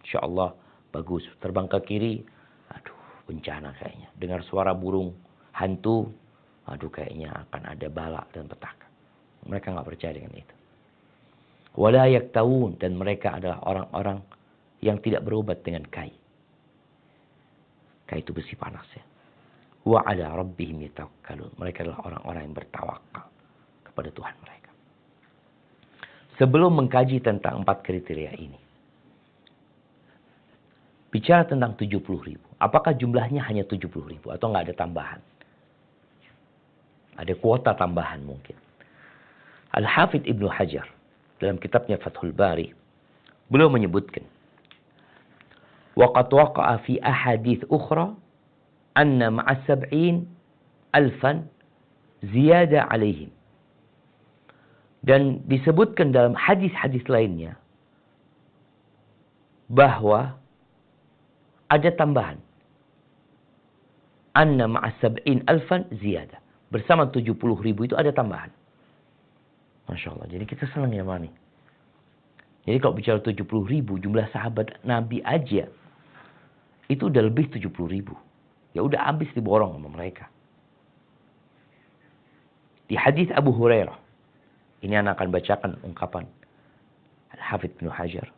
insya Allah bagus. Terbang ke kiri, aduh bencana kayaknya. Dengar suara burung hantu, aduh kayaknya akan ada bala dan petaka. Mereka nggak percaya dengan itu. Wala yaktawun, dan mereka adalah orang-orang yang tidak berobat dengan kai. Kai itu besi panas ya. Wa ala rabbihim yatawakkalun. Mereka adalah orang-orang yang bertawakal kepada Tuhan mereka. Sebelum mengkaji tentang 4 kriteria ini, bicara tentang 70,000. Apakah jumlahnya hanya 70,000 atau nggak ada tambahan? Ada kuota tambahan mungkin. Al-Hafidh Ibnu Hajar dalam kitabnya Fathul Bari, beliau menyebutkan, waqad waqa'a fi ahadits ukhra anna ma'a 70,000 ziyada alaihim. Dan disebutkan dalam hadis-hadis lainnya bahwa ada tambahan. Anna ma'a 70,000 ziyada. Bersama 70,000 itu ada tambahan. Masya Allah. Jadi kita senang ya Mani. Jadi kalau bicara 70,000, jumlah sahabat Nabi aja itu udah lebih 70,000. Ya udah habis diborong sama mereka. Di hadis Abu Hurairah, ini anak akan bacakan ungkapan Al-Hafidh Ibnu Hajar.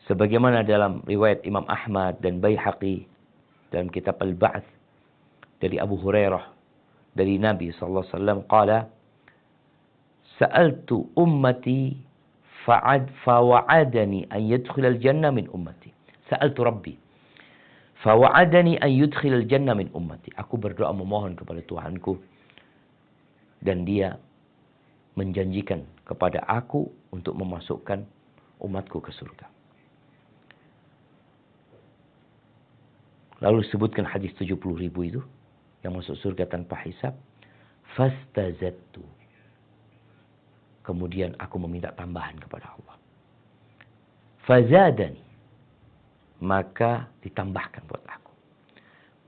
Sebagaimana dalam riwayat Imam Ahmad dan Baihaqi dalam kitab Al-Ba'ts dari Abu Hurairah dari Nabi sallallahu alaihi wasallam qala sa'altu ummati fawa'adani an yadkhulal jannah min ummati. Sa'altu Rabbi fawa'adani an yudkhilal jannah min ummati. Aku berdoa memohon kepada Tuhanku dan dia menjanjikan kepada aku untuk memasukkan umatku ke surga. Lalu sebutkan hadis 70.000 itu yang masuk surga tanpa hisab. Fastazattu. Kemudian aku meminta tambahan kepada Allah. Fazadani. Maka ditambahkan buat aku.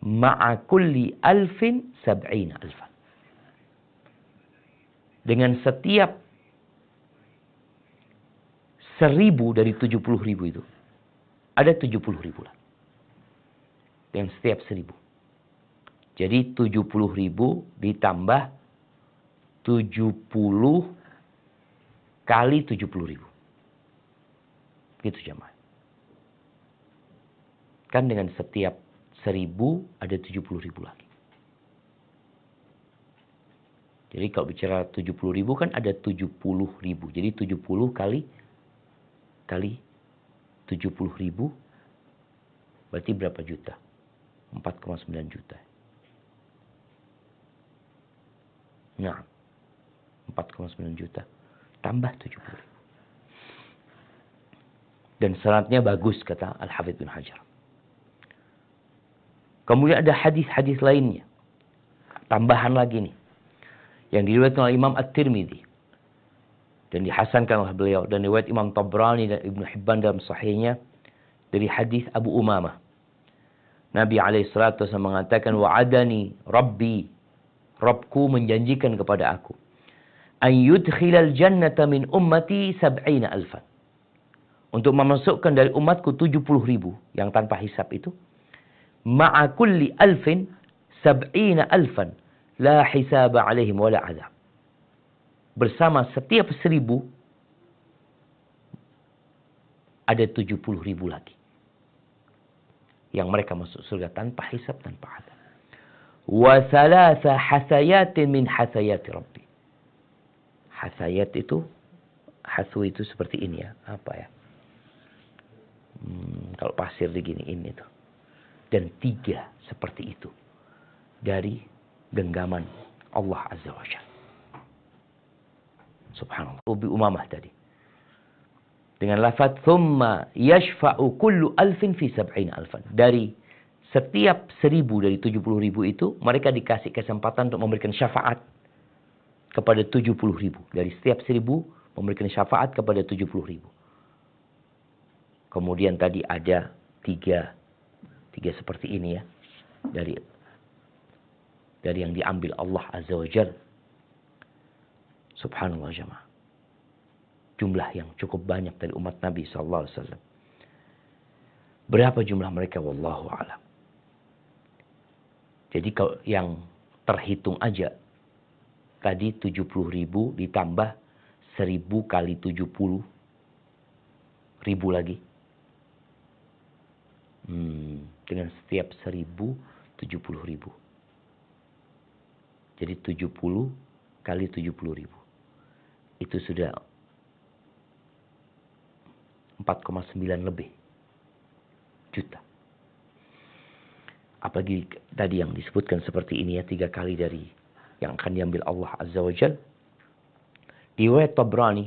Ma'a kulli alfin sab'ina alfan. Dengan setiap 1.000 dari 70.000 itu. Ada 70.000 lah. Yang setiap 1.000. Jadi 70.000 ditambah 70 kali 70.000. Gitu jemaah. Kan dengan setiap 1.000 ada 70.000 lagi. Jadi kalau bicara 70.000 kan ada 70.000. Jadi 70 kali 70.000 berarti berapa juta? 4,9 juta. Nah, 4,9 juta tambah 70.000. Dan sanadnya bagus kata Al-Hafidz bin Hajar. Kemudian ada hadis-hadis lainnya. Tambahan lagi nih. Yang diriwayatkan oleh Imam At-Tirmidzi. Dan dihasankan oleh beliau. Dan riwayat Imam Tabrani dan Ibnu Hibban dalam sahihnya. Dari hadis Abu Umamah. Nabi SAW mengatakan, wa'adani Rabbi. Rabbku menjanjikan kepada aku. An yudkhilal jannata min ummati 70 alfan. Untuk memasukkan dari umatku 70.000 yang tanpa hisab itu. Ma'a kulli alfin 70 alfan. La hisaba alaihim wala azab. Bersama setiap 1.000 ada 70.000 lagi. Yang mereka masuk surga tanpa hisab, tanpa azab. Wa thalatha hasayatin min hasayati Rabbi. Hasayat itu, hasu itu seperti ini ya. Apa ya? Kalau pasir diginiin itu. Dan 3 seperti itu. Dari genggaman Allah Azza wa Jalla. Subhanallah. Ubi Umamah tadi. Dengan lafaz thumma yashfa'u kullu alfin fi 70 alfan. Dari setiap 1.000 dari 70.000 itu mereka dikasih kesempatan untuk memberikan syafaat kepada 70.000. Dari setiap 1.000 memberikan syafaat kepada 70.000. Kemudian tadi ada 3 seperti ini ya. Dari yang diambil Allah Azza wa Jalla. Subhanallah jemaah. Jumlah yang cukup banyak dari umat Nabi SAW. Berapa jumlah mereka? Wallahu a'lam. Jadi kalau yang terhitung aja. Tadi 70.000 ditambah 1.000 kali 70.000 lagi. Dengan setiap 1.000, 70.000. Jadi 70 kali 70.000. Itu sudah 4,9 lebih juta. Apalagi tadi yang disebutkan seperti ini ya, 3 kali dari yang akan diambil Allah Azza wa Jalla. Di riwayat Tabrani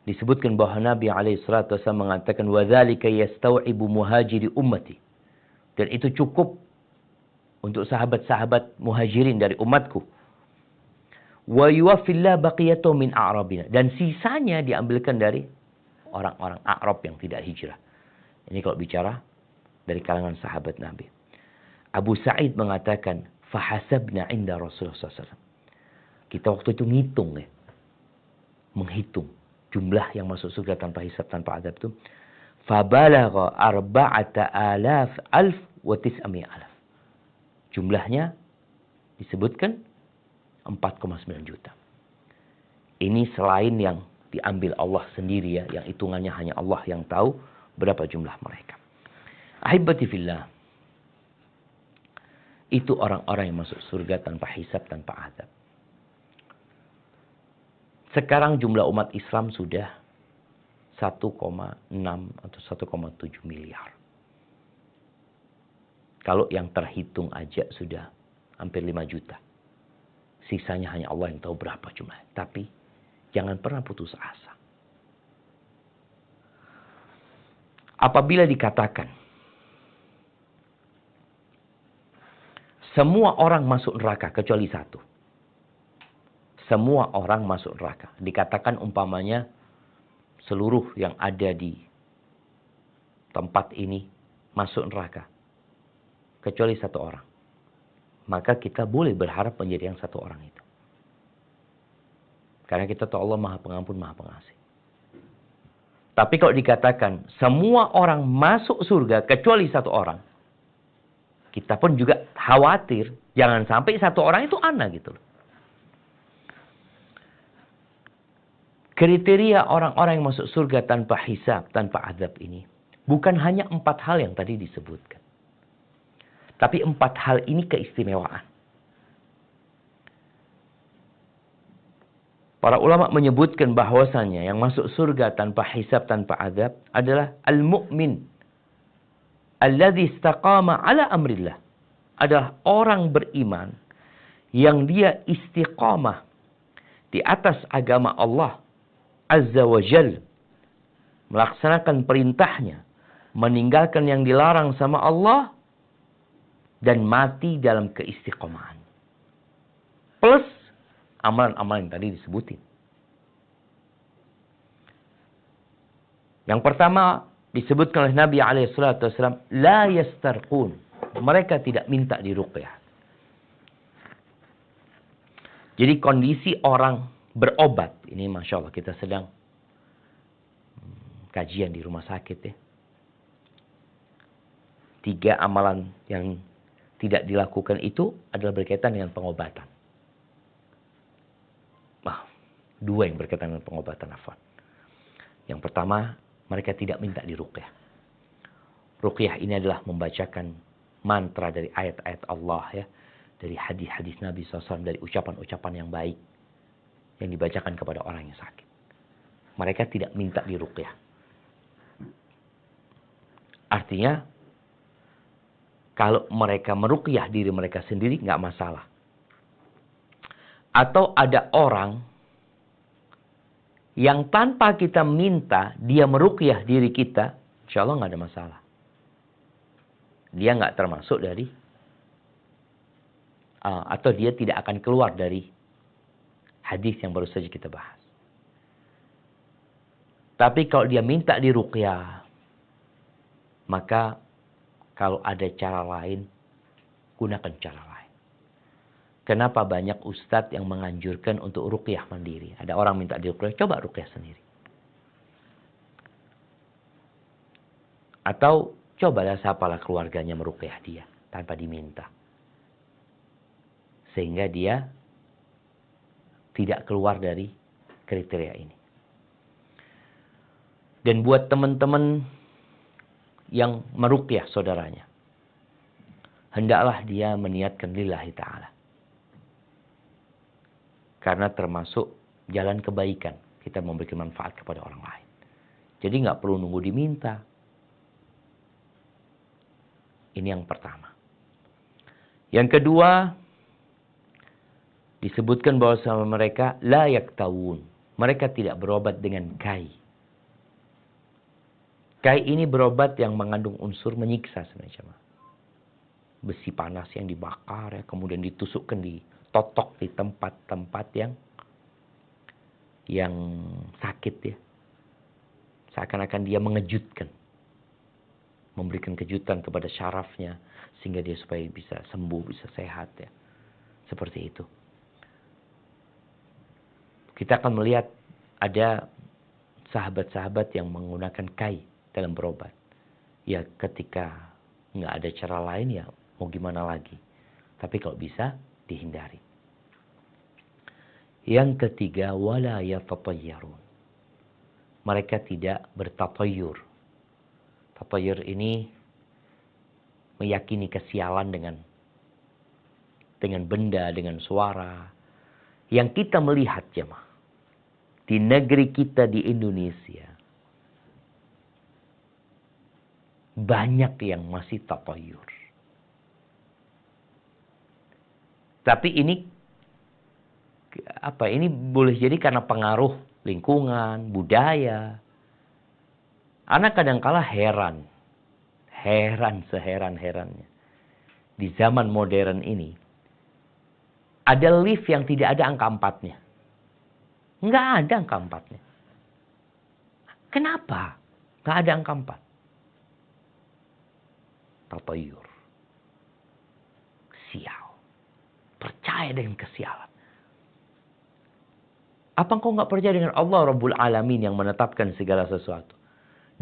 disebutkan bahwa Nabi SAW mengatakan wadzalika yastau'ibu muhajiri ummati. Dan itu cukup untuk sahabat-sahabat muhajirin dari umatku. Wa yuwaffillah baqiyatu min a'rabina. Dan sisanya diambilkan dari orang-orang A'rab yang tidak hijrah. Ini kalau bicara dari kalangan sahabat Nabi. Abu Sa'id mengatakan, fahasabna inda Rasulullah SAW. Kita waktu itu ngitung ya. Menghitung jumlah yang masuk surga tanpa hisab, tanpa azab itu. Fabalagha 4,900,000. Jumlahnya disebutkan 4,9 juta. Ini selain yang diambil Allah sendiri ya, yang hitungannya hanya Allah yang tahu berapa jumlah mereka. Ahibati fillah, itu orang-orang yang masuk surga tanpa hisab, tanpa azab. Sekarang jumlah umat Islam sudah 1,6 atau 1,7 miliar. Kalau yang terhitung aja sudah hampir 5 juta. Sisanya hanya Allah yang tahu berapa jumlah. Tapi jangan pernah putus asa. Apabila dikatakan semua orang masuk neraka kecuali satu. Semua orang masuk neraka. Dikatakan umpamanya seluruh yang ada di tempat ini masuk neraka. Kecuali satu orang. Maka kita boleh berharap menjadi yang satu orang itu. Karena kita tahu Allah Maha Pengampun, Maha Pengasih. Tapi kalau dikatakan semua orang masuk surga kecuali satu orang, kita pun juga khawatir jangan sampai satu orang itu ana gitu loh. Kriteria orang-orang yang masuk surga tanpa hisab, tanpa azab ini bukan hanya 4 hal yang tadi disebutkan. Tapi 4 hal ini keistimewaan. Para ulama menyebutkan bahwasannya yang masuk surga tanpa hisab, tanpa azab adalah al-mu'min alladzi istaqama ala amrillah. Adalah orang beriman yang dia istiqamah di atas agama Allah Azza wa Jal, melaksanakan perintahnya, meninggalkan yang dilarang sama Allah, dan mati dalam keistiqomahan. Plus amalan-amalan yang tadi disebutin. Yang pertama disebutkan oleh Nabi SAW, la yastarqun. Mereka tidak minta diruqyah. Jadi kondisi orang berobat, ini Masya Allah kita sedang kajian di rumah sakit ya. 3 amalan yang tidak dilakukan itu adalah berkaitan dengan pengobatan. 2 yang berkaitan dengan pengobatan afwan. Yang pertama, mereka tidak minta diruqyah. Ruqyah ini adalah membacakan mantra dari ayat-ayat Allah ya, dari hadis-hadis Nabi SAW, dari ucapan-ucapan yang baik yang dibacakan kepada orang yang sakit. Mereka tidak minta diruqyah. Artinya, kalau mereka meruqyah diri mereka sendiri, nggak masalah. Atau ada orang yang tanpa kita minta, dia meruqyah diri kita, insya Allah nggak ada masalah. Dia nggak termasuk dari, atau dia tidak akan keluar dari hadis yang baru saja kita bahas. Tapi kalau dia minta diruqyah, maka kalau ada cara lain, gunakan cara lain. Kenapa banyak ustadz yang menganjurkan untuk ruqyah mandiri? Ada orang minta diruqyah, coba ruqyah sendiri. Atau cobalah sapalah keluarganya meruqyah dia tanpa diminta. Sehingga dia tidak keluar dari kriteria ini. Dan buat teman-teman yang meruqyah saudaranya, hendaklah dia meniatkan lillahi ta'ala. Karena termasuk jalan kebaikan, kita memberikan manfaat kepada orang lain. Jadi nggak perlu nunggu diminta. Ini yang pertama. Yang kedua, disebutkan bahwa sama mereka la yaktawun. Mereka tidak berobat dengan kai. Kai ini berobat yang mengandung unsur menyiksa sebenarnya. Besi panas yang dibakar ya, kemudian ditusukkan, ditotok di tempat-tempat yang sakit ya. Seakan-akan dia mengejutkan. Memberikan kejutan kepada syarafnya sehingga dia supaya bisa sembuh, bisa sehat ya. Seperti itu. Kita akan melihat ada sahabat-sahabat yang menggunakan kai dalam berobat. Ya ketika nggak ada cara lain ya mau gimana lagi. Tapi kalau bisa dihindari. Yang ketiga, wala yatatayyarun. mereka tidak bertatayur. Tatayur ini meyakini kesialan dengan benda, dengan suara. Yang kita melihat jemaah di negeri kita di Indonesia, banyak yang masih tatayur. Tapi ini boleh jadi karena pengaruh lingkungan, budaya. Anak kadangkala heran seheran-herannya. Di zaman modern ini, ada lift yang tidak ada angka 4-nya. Nggak ada angka 4-nya. Kenapa? Nggak ada angka 4. Tatayur. Sial. Percaya dengan kesialan. Apa engkau nggak percaya dengan Allah Rabbul Alamin yang menetapkan segala sesuatu?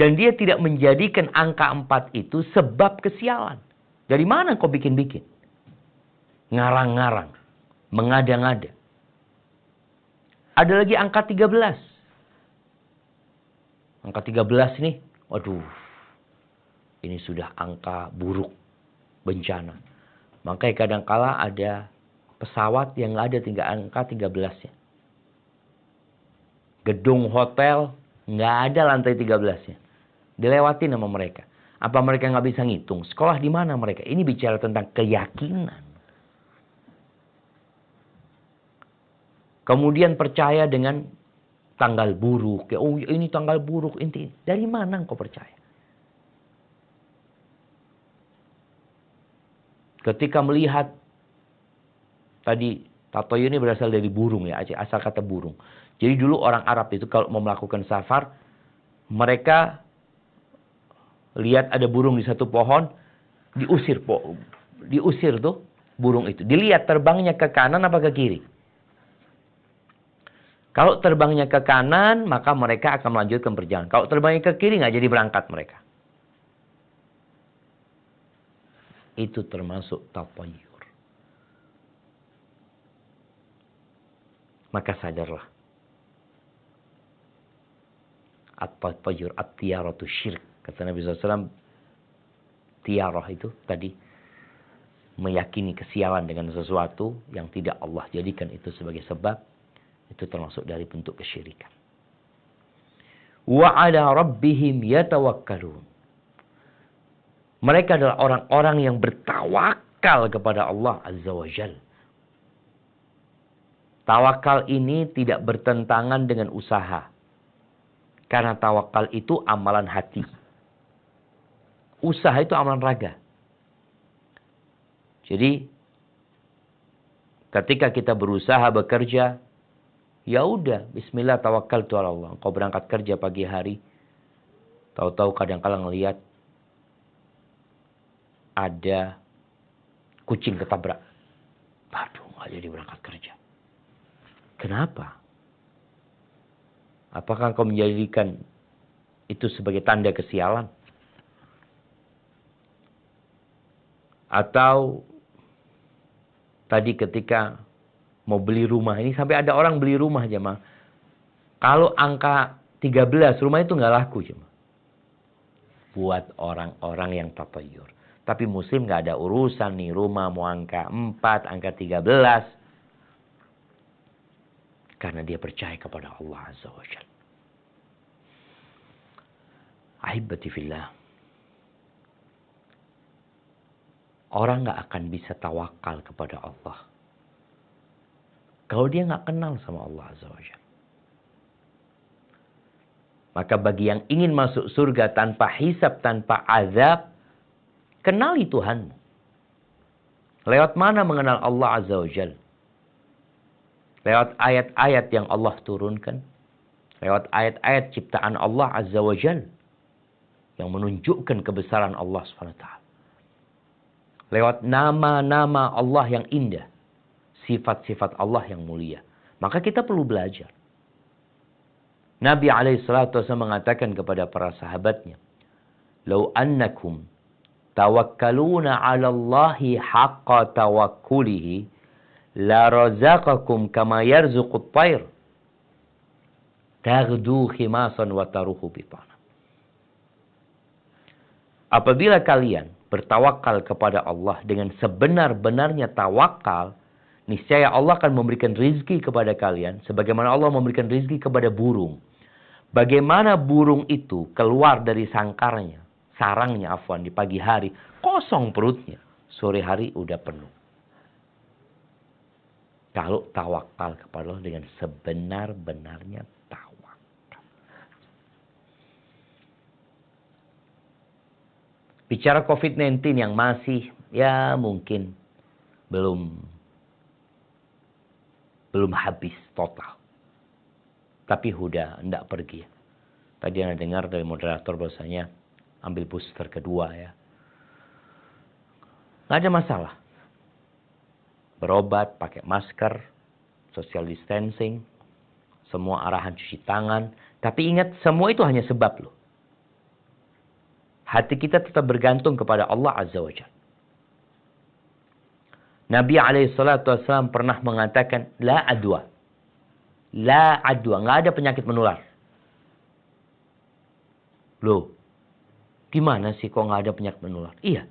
Dan dia tidak menjadikan angka 4 itu sebab kesialan. Dari mana kau bikin-bikin? Ngarang-ngarang. Mengada-ngada. Ada lagi angka 13. Angka 13 nih, waduh. Ini sudah angka buruk. Bencana. Makanya kadangkala ada pesawat yang nggak ada angka 13-nya. Gedung hotel nggak ada lantai 13-nya. Dilewatin sama mereka. Apa mereka nggak bisa ngitung? Sekolah di mana mereka? Ini bicara tentang keyakinan. Kemudian percaya dengan tanggal buruk. Oh ini tanggal buruk. Dari mana engkau percaya? Ketika melihat tadi tatayur ini berasal dari burung ya, asal kata burung. Jadi dulu orang Arab itu kalau mau melakukan safar, mereka lihat ada burung di satu pohon, diusir tuh burung itu. Dilihat terbangnya ke kanan apa ke kiri. Kalau terbangnya ke kanan, maka mereka akan melanjutkan perjalanan. Kalau terbangnya ke kiri, nggak jadi berangkat mereka. Itu termasuk tatayur. Maka sadarlah. At-tatayur, at-tiyaratu syirk. Kata Nabi SAW, tiarah itu tadi meyakini kesialan dengan sesuatu yang tidak Allah jadikan itu sebagai sebab. Itu termasuk dari bentuk kesyirikan. Wa ala rabbihim yatawakkalun. Mereka adalah orang-orang yang bertawakal kepada Allah Azza wa Jalla. Tawakal ini tidak bertentangan dengan usaha. Karena tawakal itu amalan hati. Usaha itu amalan raga. Jadi, ketika kita berusaha bekerja, ya udah, bismillah tawakkaltu ala Allah. Kau berangkat kerja pagi hari, tahu-tahu kadang-kala ngelihat ada kucing ketabrak. Aduh, nggak jadi berangkat kerja. Kenapa? Apakah kau menjadikan itu sebagai tanda kesialan? Atau tadi ketika mau beli rumah ini, sampai ada orang beli rumah jemaah. Kalau angka 13, rumah itu nggak laku jemaah. Buat orang-orang yang tatayur. Tapi muslim nggak ada urusan nih, rumah mau angka 4, angka 13. Karena dia percaya kepada Allah Azza wa Jalla. Ahibati fillah. Orang nggak akan bisa tawakal kepada Allah kalau dia nggak kenal sama Allah Azza wa Jalla. Maka bagi yang ingin masuk surga tanpa hisab, tanpa azab, kenali Tuhanmu. Lewat mana mengenal Allah Azza wa Jalla? Lewat ayat-ayat yang Allah turunkan. Lewat ayat-ayat ciptaan Allah Azza wa Jalla. Yang menunjukkan kebesaran Allah SWT. Lewat nama-nama Allah yang indah. Sifat-sifat Allah yang mulia. Maka kita perlu belajar. Nabi SAW mengatakan kepada para sahabatnya. Lau annakum tawakkaluna ala Allahi haqqa tawakkulihi la razaqakum kama yarzuqut tayr. taghdu khimasan wa taruhu bitana. Apabila kalian bertawakal kepada Allah dengan sebenar-benarnya tawakal, niscaya Allah akan memberikan rizki kepada kalian sebagaimana Allah memberikan rizki kepada burung. Bagaimana burung itu keluar dari sarangnya di pagi hari, kosong perutnya, sore hari udah penuh. Kalau tawakal kepada Allah dengan sebenar-benarnya tawakal. Bicara COVID-19 yang masih ya mungkin belum habis total. Tapi udah enggak pergi. Tadi Anda dengar dari moderator bahwasanya ambil booster kedua ya. Nggak ada masalah. Berobat, pakai masker, social distancing, semua arahan cuci tangan. Tapi ingat, semua itu hanya sebab loh. Hati kita tetap bergantung kepada Allah Azza wa Jalla. Nabi SAW pernah mengatakan, La adwa. Nggak ada penyakit menular. Loh, gimana sih kok nggak ada penyakit menular? Iya,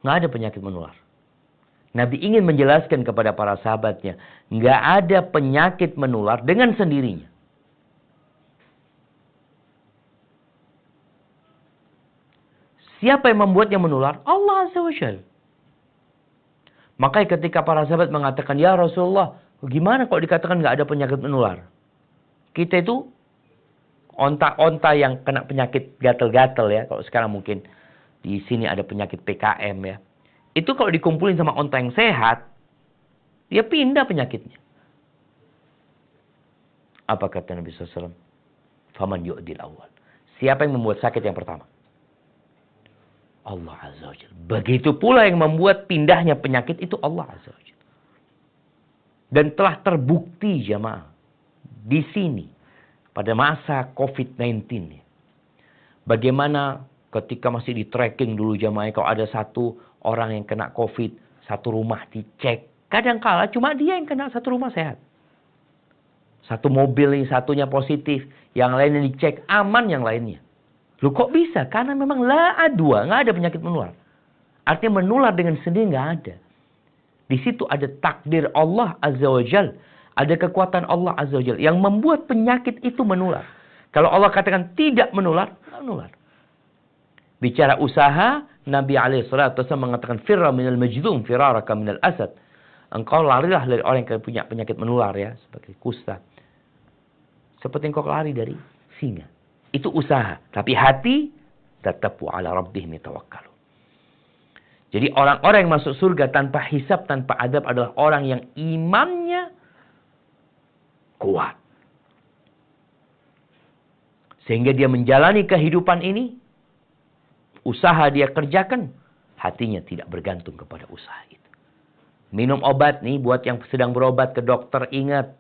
nggak ada penyakit menular. Nabi ingin menjelaskan kepada para sahabatnya, nggak ada penyakit menular dengan sendirinya. Siapa yang membuatnya menular? Allah Azza wa Jalla. Makanya ketika para sahabat mengatakan, ya Rasulullah, gimana kalau dikatakan nggak ada penyakit menular? Kita itu onta-onta yang kena penyakit gatel-gatel ya. Kalau sekarang mungkin di sini ada penyakit PKM ya. Itu kalau dikumpulin sama onta yang sehat, dia pindah penyakitnya. Apa kata Nabi SAW? Faman yu'dil awal. Siapa yang membuat sakit yang pertama? Allah Azza wa Jalla. Begitu pula yang membuat pindahnya penyakit itu Allah Azza wa Jalla. Dan telah terbukti jamaah di sini pada masa COVID-19. Bagaimana ketika masih di tracking dulu jamaah, kalau ada satu orang yang kena COVID, satu rumah dicek. Kadangkala cuma dia yang kena, satu rumah sehat. Satu mobil yang satunya positif, yang lainnya dicek, aman yang lainnya. Loh kok bisa? Karena memang la adwa, nggak ada penyakit menular. Artinya menular dengan sendiri nggak ada. Di situ ada takdir Allah Azza wa Jal. Ada kekuatan Allah Azza wa Jal yang membuat penyakit itu menular. Kalau Allah katakan tidak menular, nggak menular. Bicara usaha, Nabi SAW mengatakan, Firra minal majdum, firaraka minal asad. Engkau larilah dari orang yang punya penyakit menular ya, seperti kusta. Seperti engkau lari dari singa. Itu usaha. Tapi hati, tetap ala rabbihim yatawakkalun. Jadi orang-orang yang masuk surga tanpa hisab, tanpa adab adalah orang yang imannya kuat. Sehingga dia menjalani kehidupan ini, usaha dia kerjakan, hatinya tidak bergantung kepada usaha itu. Minum obat nih, buat yang sedang berobat ke dokter, ingat.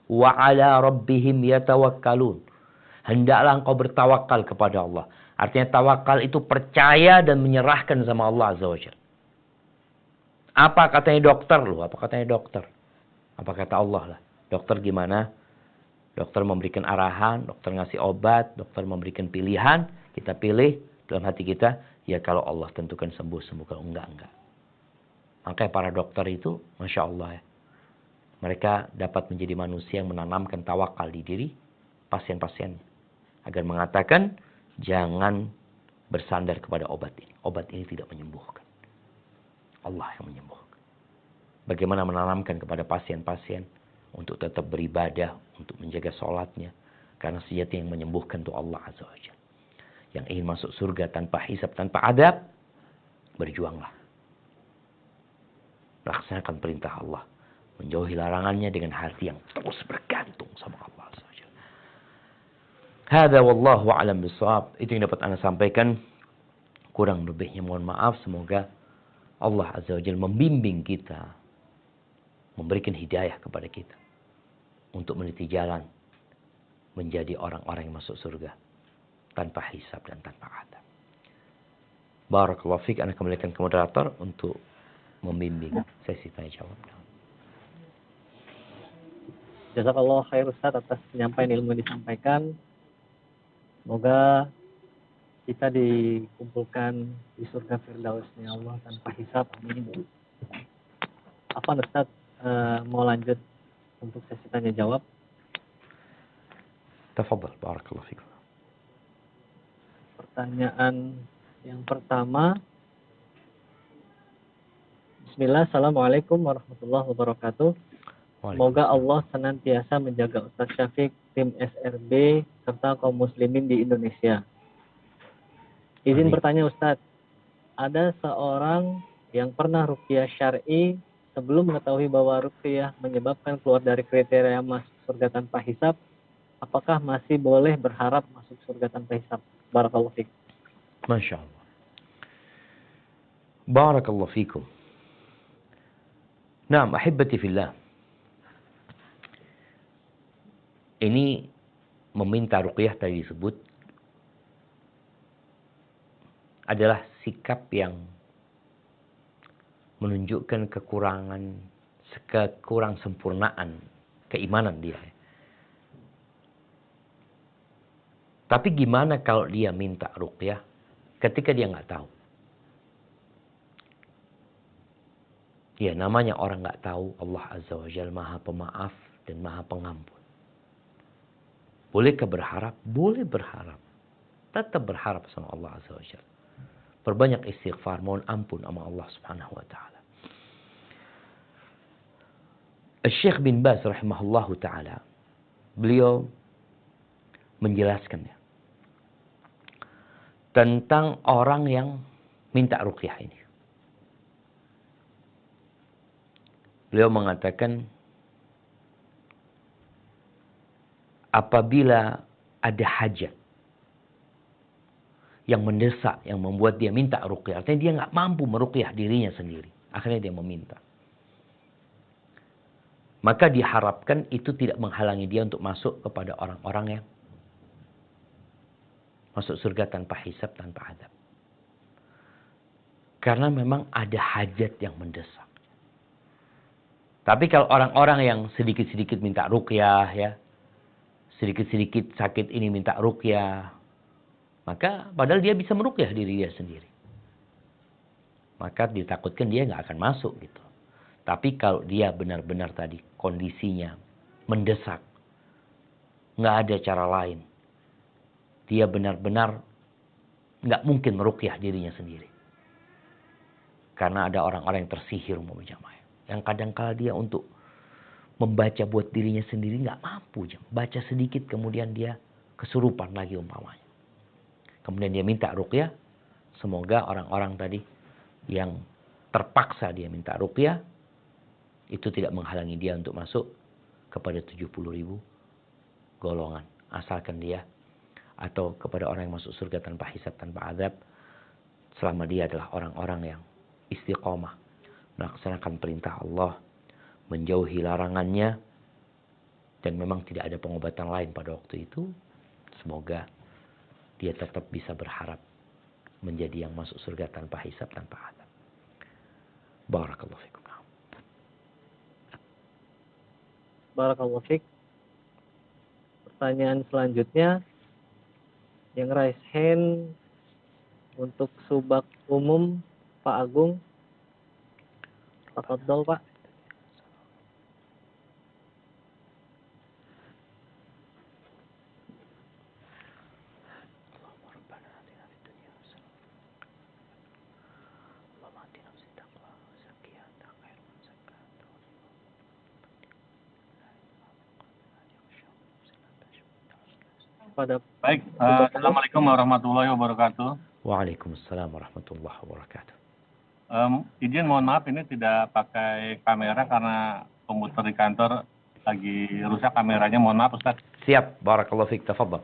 Wa ala rabbihim yatawakkalun. Hendaklah engkau bertawakal kepada Allah. Artinya tawakal itu percaya dan menyerahkan sama Allah Azza wa Jalla. Apa katanya dokter loh? Apa katanya dokter? Apa kata Allah lah? Dokter gimana? Dokter memberikan arahan, dokter ngasih obat, dokter memberikan pilihan. Kita pilih dalam hati kita, ya kalau Allah tentukan sembuh. Kalau enggak. Makanya para dokter itu, Masya Allah ya. Mereka dapat menjadi manusia yang menanamkan tawakal di diri pasien-pasiennya. Agar mengatakan, jangan bersandar kepada obat ini. Obat ini tidak menyembuhkan. Allah yang menyembuhkan. Bagaimana menanamkan kepada pasien-pasien untuk tetap beribadah, untuk menjaga sholatnya. Karena sejati yang menyembuhkan itu Allah Azza wa Jalla. Yang ingin masuk surga tanpa hisab, tanpa adab, berjuanglah. Laksanakan perintah Allah. Menjauhi larangannya dengan hati yang terus bergantung sama Allah Azza wa Jalla. Hada wallahu a'lam bishawab. Itu yang dapat Anda sampaikan. Kurang lebihnya mohon maaf. Semoga Allah Azza wa Jalla membimbing kita, memberikan hidayah kepada kita untuk meniti jalan menjadi orang-orang yang masuk surga tanpa hisab dan tanpa adab. Barakallahu fiik. Anda kembalikan ke moderator untuk membimbing sesi tanya jawab. Jazakallah khair Ustaz atas penyampaian ilmu yang disampaikan. Semoga kita dikumpulkan di surga Firdausnya Allah tanpa hisab. Amin. Apa Ustaz mau lanjut untuk sesi tanya jawab? Tafadhal, barakallahu fikum. Pertanyaan yang pertama. Bismillah, Assalamualaikum warahmatullahi wabarakatuh. Semoga Allah senantiasa menjaga Ustaz Syafiq, tim SRB, serta kaum muslimin di Indonesia. Izin bertanya Ustaz, ada seorang yang pernah ruqyah syar'i sebelum mengetahui bahwa ruqyah menyebabkan keluar dari kriteria masuk surga tanpa hisab, apakah masih boleh berharap masuk surga tanpa hisab? Barakallahu fiik. Masya Allah. Barakallahu fikum. Naam, ahibati fillah. Ini meminta ruqyah tadi disebut adalah sikap yang menunjukkan kekurang sempurnaan keimanan dia. Tapi gimana kalau dia minta ruqyah ketika dia nggak tahu? Ya, namanya orang nggak tahu, Allah Azza wa Jalla Maha Pemaaf dan Maha Pengampun. Bolehkah berharap? Boleh berharap. Tetap berharap sama Allah Azza wa Jalla. Perbanyak istighfar, mohon ampun sama Allah Subhanahu wa taala. Syekh bin Baz rahimahullahu taala, beliau menjelaskannya tentang orang yang minta ruqyah ini. Beliau mengatakan, apabila ada hajat yang mendesak, yang membuat dia minta ruqyah, artinya dia nggak mampu meruqyah dirinya sendiri, akhirnya dia meminta. Maka diharapkan itu tidak menghalangi dia untuk masuk kepada orang-orang yang masuk surga tanpa hisab, tanpa azab. Karena memang ada hajat yang mendesak. Tapi kalau orang-orang yang sedikit-sedikit minta ruqyah, ya, sedikit-sedikit sakit ini minta ruqyah, maka padahal dia bisa meruqyah diri dia sendiri, maka ditakutkan dia nggak akan masuk gitu. Tapi kalau dia benar-benar tadi kondisinya mendesak, nggak ada cara lain, dia benar-benar nggak mungkin meruqyah dirinya sendiri, karena ada orang-orang yang tersihir jamaah, yang kadang-kala dia untuk membaca buat dirinya sendiri nggak mampu, baca sedikit kemudian dia kesurupan lagi umpamanya. Kemudian dia minta ruqyah, semoga orang-orang tadi yang terpaksa dia minta ruqyah itu tidak menghalangi dia untuk masuk kepada 70.000 golongan, asalkan dia, atau kepada orang yang masuk surga tanpa hisab, tanpa azab, selama dia adalah orang-orang yang istiqomah melaksanakan perintah Allah, menjauhi larangannya, dan memang tidak ada pengobatan lain pada waktu itu. Semoga dia tetap bisa berharap menjadi yang masuk surga tanpa hisab, tanpa azab. Barakallahu fikum. Barakallahu fiik. Pertanyaan selanjutnya, yang raise hand untuk subak umum Pak Agung. Tafadhol Pak. Baik, Assalamualaikum warahmatullahi wabarakatuh. Waalaikumsalam warahmatullahi wabarakatuh. Izin mohon maaf, ini tidak pakai kamera karena komputer di kantor lagi rusak kameranya. Mohon maaf Ustaz. Siap, barakallahu fiik, tafadhal.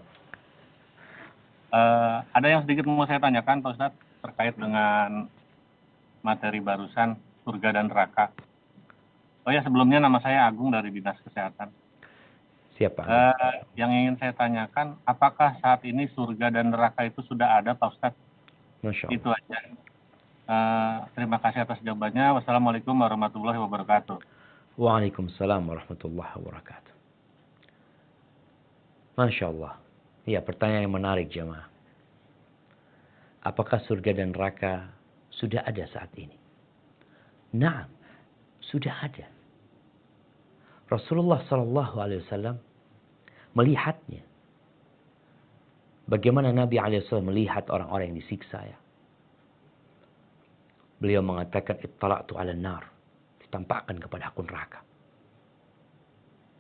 Ada yang sedikit mau saya tanyakan Pak Ustaz terkait dengan materi barusan surga dan neraka. Oh ya, sebelumnya nama saya Agung dari Dinas Kesehatan. Siapa? Yang ingin saya tanyakan, apakah saat ini surga dan neraka itu sudah ada Pak Ustaz? Masya Allah. Itu aja. Terima kasih atas jawabannya. Wassalamualaikum warahmatullahi wabarakatuh. Waalaikumsalam warahmatullahi wabarakatuh. Masya Allah. Ya, pertanyaan yang menarik jemaah. Apakah surga dan neraka sudah ada saat ini? Nah, sudah ada. Rasulullah Sallallahu Alaihi Wasallam melihatnya. Bagaimana Nabi Alaihi Wasallam melihat orang-orang yang disiksa ya. Beliau mengatakan ittala'tu 'alan nar, ditampakkan kepada aku neraka.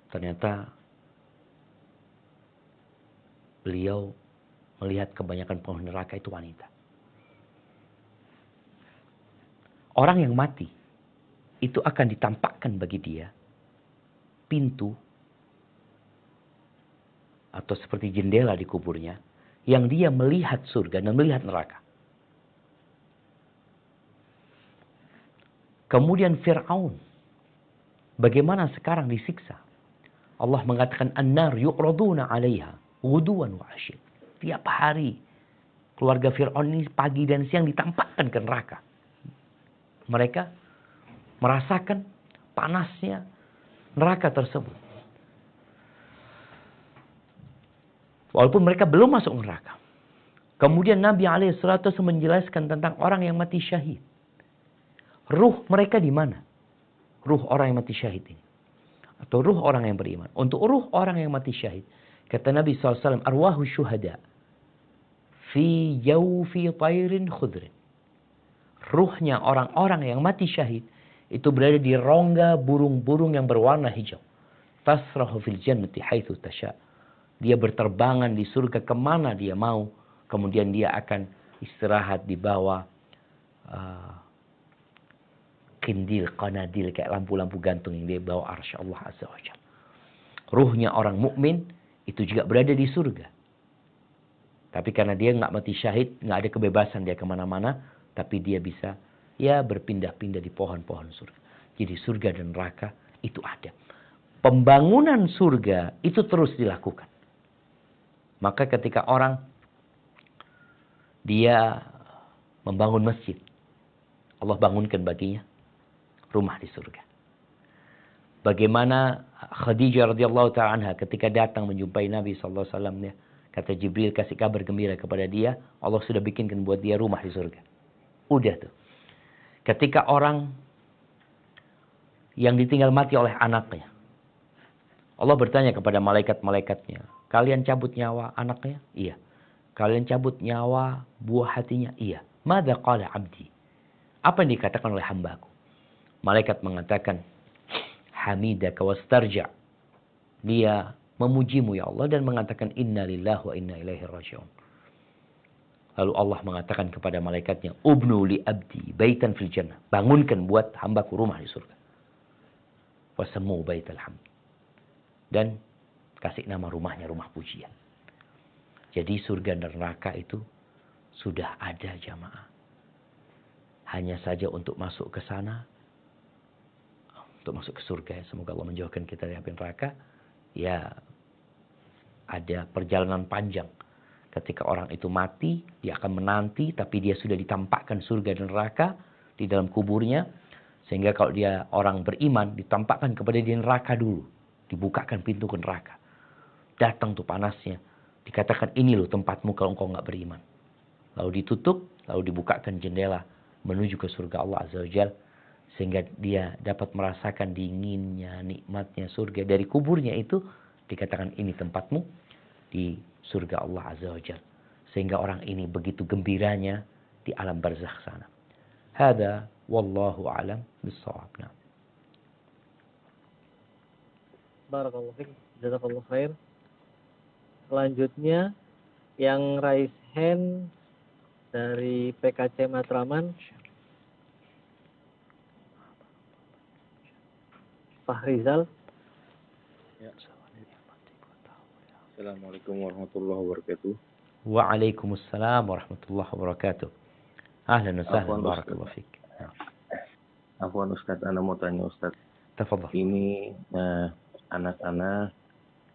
Ternyata beliau melihat kebanyakan penghuni neraka itu wanita. Orang yang mati itu akan ditampakkan bagi dia pintu atau seperti jendela di kuburnya yang dia melihat surga dan melihat neraka. Kemudian Fir'aun, bagaimana sekarang disiksa? Allah mengatakan an-nar yu'raduna 'alaiha ghuduwan wa 'ashiyya. Tiap hari keluarga Fir'aun ini pagi dan siang ditampakkan ke neraka. Mereka merasakan panasnya neraka tersebut. Walaupun mereka belum masuk neraka. Kemudian Nabi SAW menjelaskan tentang orang yang mati syahid. Ruh mereka di mana? Ruh orang yang mati syahid ini. Atau ruh orang yang beriman. Untuk ruh orang yang mati syahid. Kata Nabi SAW, arwahu syuhada. Fi jawfi tayrin khudrin. Ruhnya orang-orang yang mati syahid. Itu berada di rongga burung-burung yang berwarna hijau. Tasrahu fil jannati haitsu tasha. Dia berterbangan di surga kemana dia mau. Kemudian dia akan istirahat di bawah kindil, qanadil, kayak lampu-lampu gantung yang dia bawa arsy Allah Azza wa Jalla. Ruhnya orang mukmin itu juga berada di surga. Tapi karena dia nggak mati syahid, nggak ada kebebasan dia kemana-mana, tapi dia bisa ya berpindah-pindah di pohon-pohon surga. Jadi surga dan neraka itu ada. Pembangunan surga itu terus dilakukan. Maka ketika orang dia membangun masjid, Allah bangunkan baginya rumah di surga. Bagaimana Khadijah radhiyallahu ta'ala anha ketika datang menjumpai Nabi sallallahu alaihi wasallam, kata Jibril kasih kabar gembira kepada dia, Allah sudah bikinkan buat dia rumah di surga. Udah tuh. Ketika orang yang ditinggal mati oleh anaknya, Allah bertanya kepada malaikat-malaikatnya, kalian cabut nyawa anaknya? Iya. Kalian cabut nyawa buah hatinya? Iya. Madza qala abdi? Apa yang dikatakan oleh hambaku? Malaikat mengatakan, hamidaka wastarja. Dia memujimu ya Allah dan mengatakan inna lillahi wa inna ilaihi raji'un. Lalu Allah mengatakan kepada malaikatnya, ubnu li abdi baitan fil jannah. Bangunkan buat hambaku rumah di surga. Wasammu baital hamd. Dan kasih nama rumahnya rumah pujian. Jadi surga dan neraka itu sudah ada jamaah. Hanya saja untuk masuk ke sana, untuk masuk ke surga, ya, semoga Allah menjauhkan kita dari api neraka, ya ada perjalanan panjang. Ketika orang itu mati, dia akan menanti, tapi dia sudah ditampakkan surga dan neraka di dalam kuburnya. Sehingga kalau dia orang beriman, ditampakkan kepada dia neraka dulu. Dibukakan pintu ke neraka. Datang tuh panasnya. Dikatakan ini loh tempatmu kalau engkau nggak beriman. Lalu ditutup, lalu dibukakan jendela menuju ke surga Allah Azza wa Jalla. Sehingga dia dapat merasakan dinginnya, nikmatnya surga. Dari kuburnya itu dikatakan ini tempatmu di surga Allah Azza wa Jalla. Sehingga orang ini begitu gembiranya di alam barzakh sana. Hada wallahu a'lam bis-shawab. Barakallahu fiik, jazakallahu khair. Selanjutnya yang raise hand dari PKC Matraman, Fahrizal. Ya. Assalamualaikum warahmatullahi wabarakatuh. Waalaikumsalam warahmatullahi wabarakatuh. Ahlan wa sahlan, barakallahu fiik. Afwan Ustaz, ana mau tanya Ustaz. Tafadhal. Ini anak-anak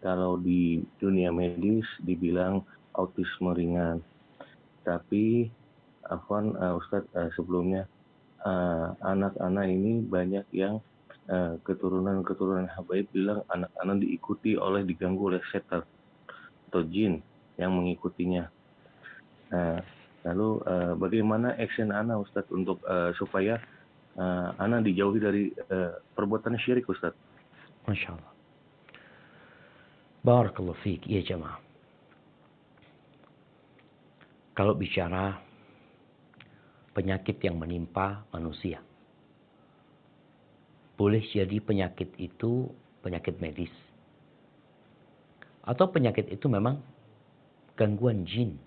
kalau di dunia medis dibilang autisme ringan. Tapi Afwan Ustaz, sebelumnya anak-anak ini banyak yang keturunan habaib bilang anak-anak diganggu oleh setan. atau jin yang mengikutinya. Nah, lalu bagaimana action ana Ustadz untuk supaya ana dijauhi dari perbuatan syirik Ustadz? Masya Allah. Barakallahu fiik, ya jamaah. Kalau bicara penyakit yang menimpa manusia, boleh jadi penyakit itu penyakit medis. Atau penyakit itu memang gangguan jin.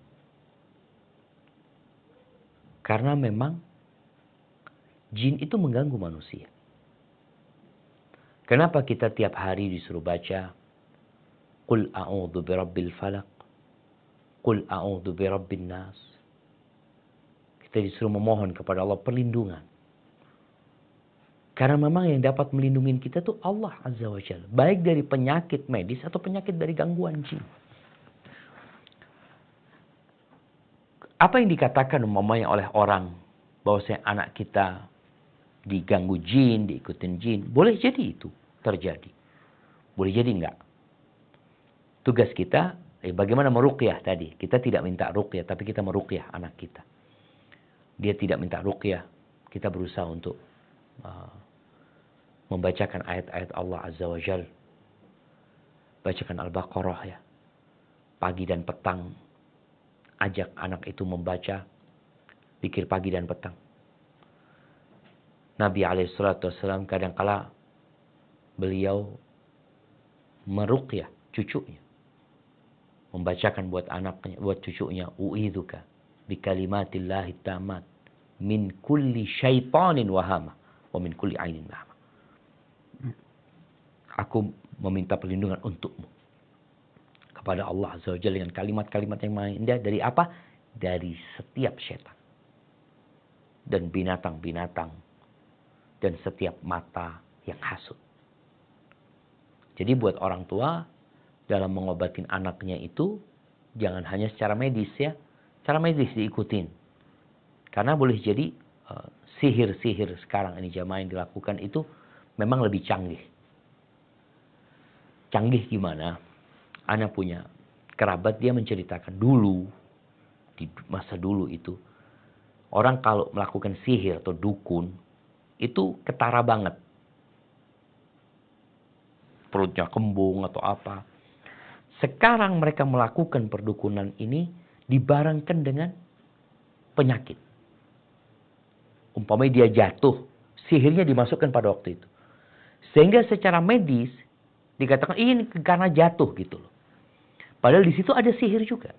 Karena memang jin itu mengganggu manusia. Kenapa kita tiap hari disuruh baca Qul a'udzu birabbil falaq, Qul a'udzu birabbin nas. Kita disuruh memohon kepada Allah perlindungan. Karena memang yang dapat melindungi kita itu Allah Azza wa Jalla. Baik dari penyakit medis atau penyakit dari gangguan jin. Apa yang dikatakan umpamanya oleh orang bahwasanya anak kita diganggu jin, diikutin jin, boleh jadi itu terjadi. Boleh jadi enggak. Tugas kita, bagaimana meruqyah tadi. Kita tidak minta ruqyah, tapi kita meruqyah anak kita. Dia tidak minta ruqyah, kita berusaha untuk membacakan ayat-ayat Allah Azza wa Jal. Bacakan Al-Baqarah ya. Pagi dan petang. Ajak anak itu membaca zikir pagi dan petang. Nabi SAW kadangkala beliau meruqyah cucunya. Membacakan buat anaknya, buat cucunya, u'idzuka bikalimatillahi tamat min kulli syaitanin wahama wa min kulli ainin lahama. Aku meminta perlindungan untukmu kepada Allah Azza wa Jalla dengan kalimat-kalimat yang indah dari apa? Dari setiap setan dan binatang-binatang dan setiap mata yang hasut. Jadi buat orang tua dalam mengobatin anaknya itu jangan hanya secara medis ya. Secara medis diikutin. Karena boleh jadi sihir-sihir sekarang ini jamaah yang dilakukan itu memang lebih canggih. Canggih gimana? Ana punya kerabat dia menceritakan dulu, di masa dulu itu, orang kalau melakukan sihir atau dukun, itu ketara banget. Perutnya kembung atau apa. Sekarang mereka melakukan perdukunan ini dibarengkan dengan penyakit. Umpamanya dia jatuh, sihirnya dimasukkan pada waktu itu. Sehingga secara medis dikatakan ini karena jatuh gitu loh. Padahal di situ ada sihir juga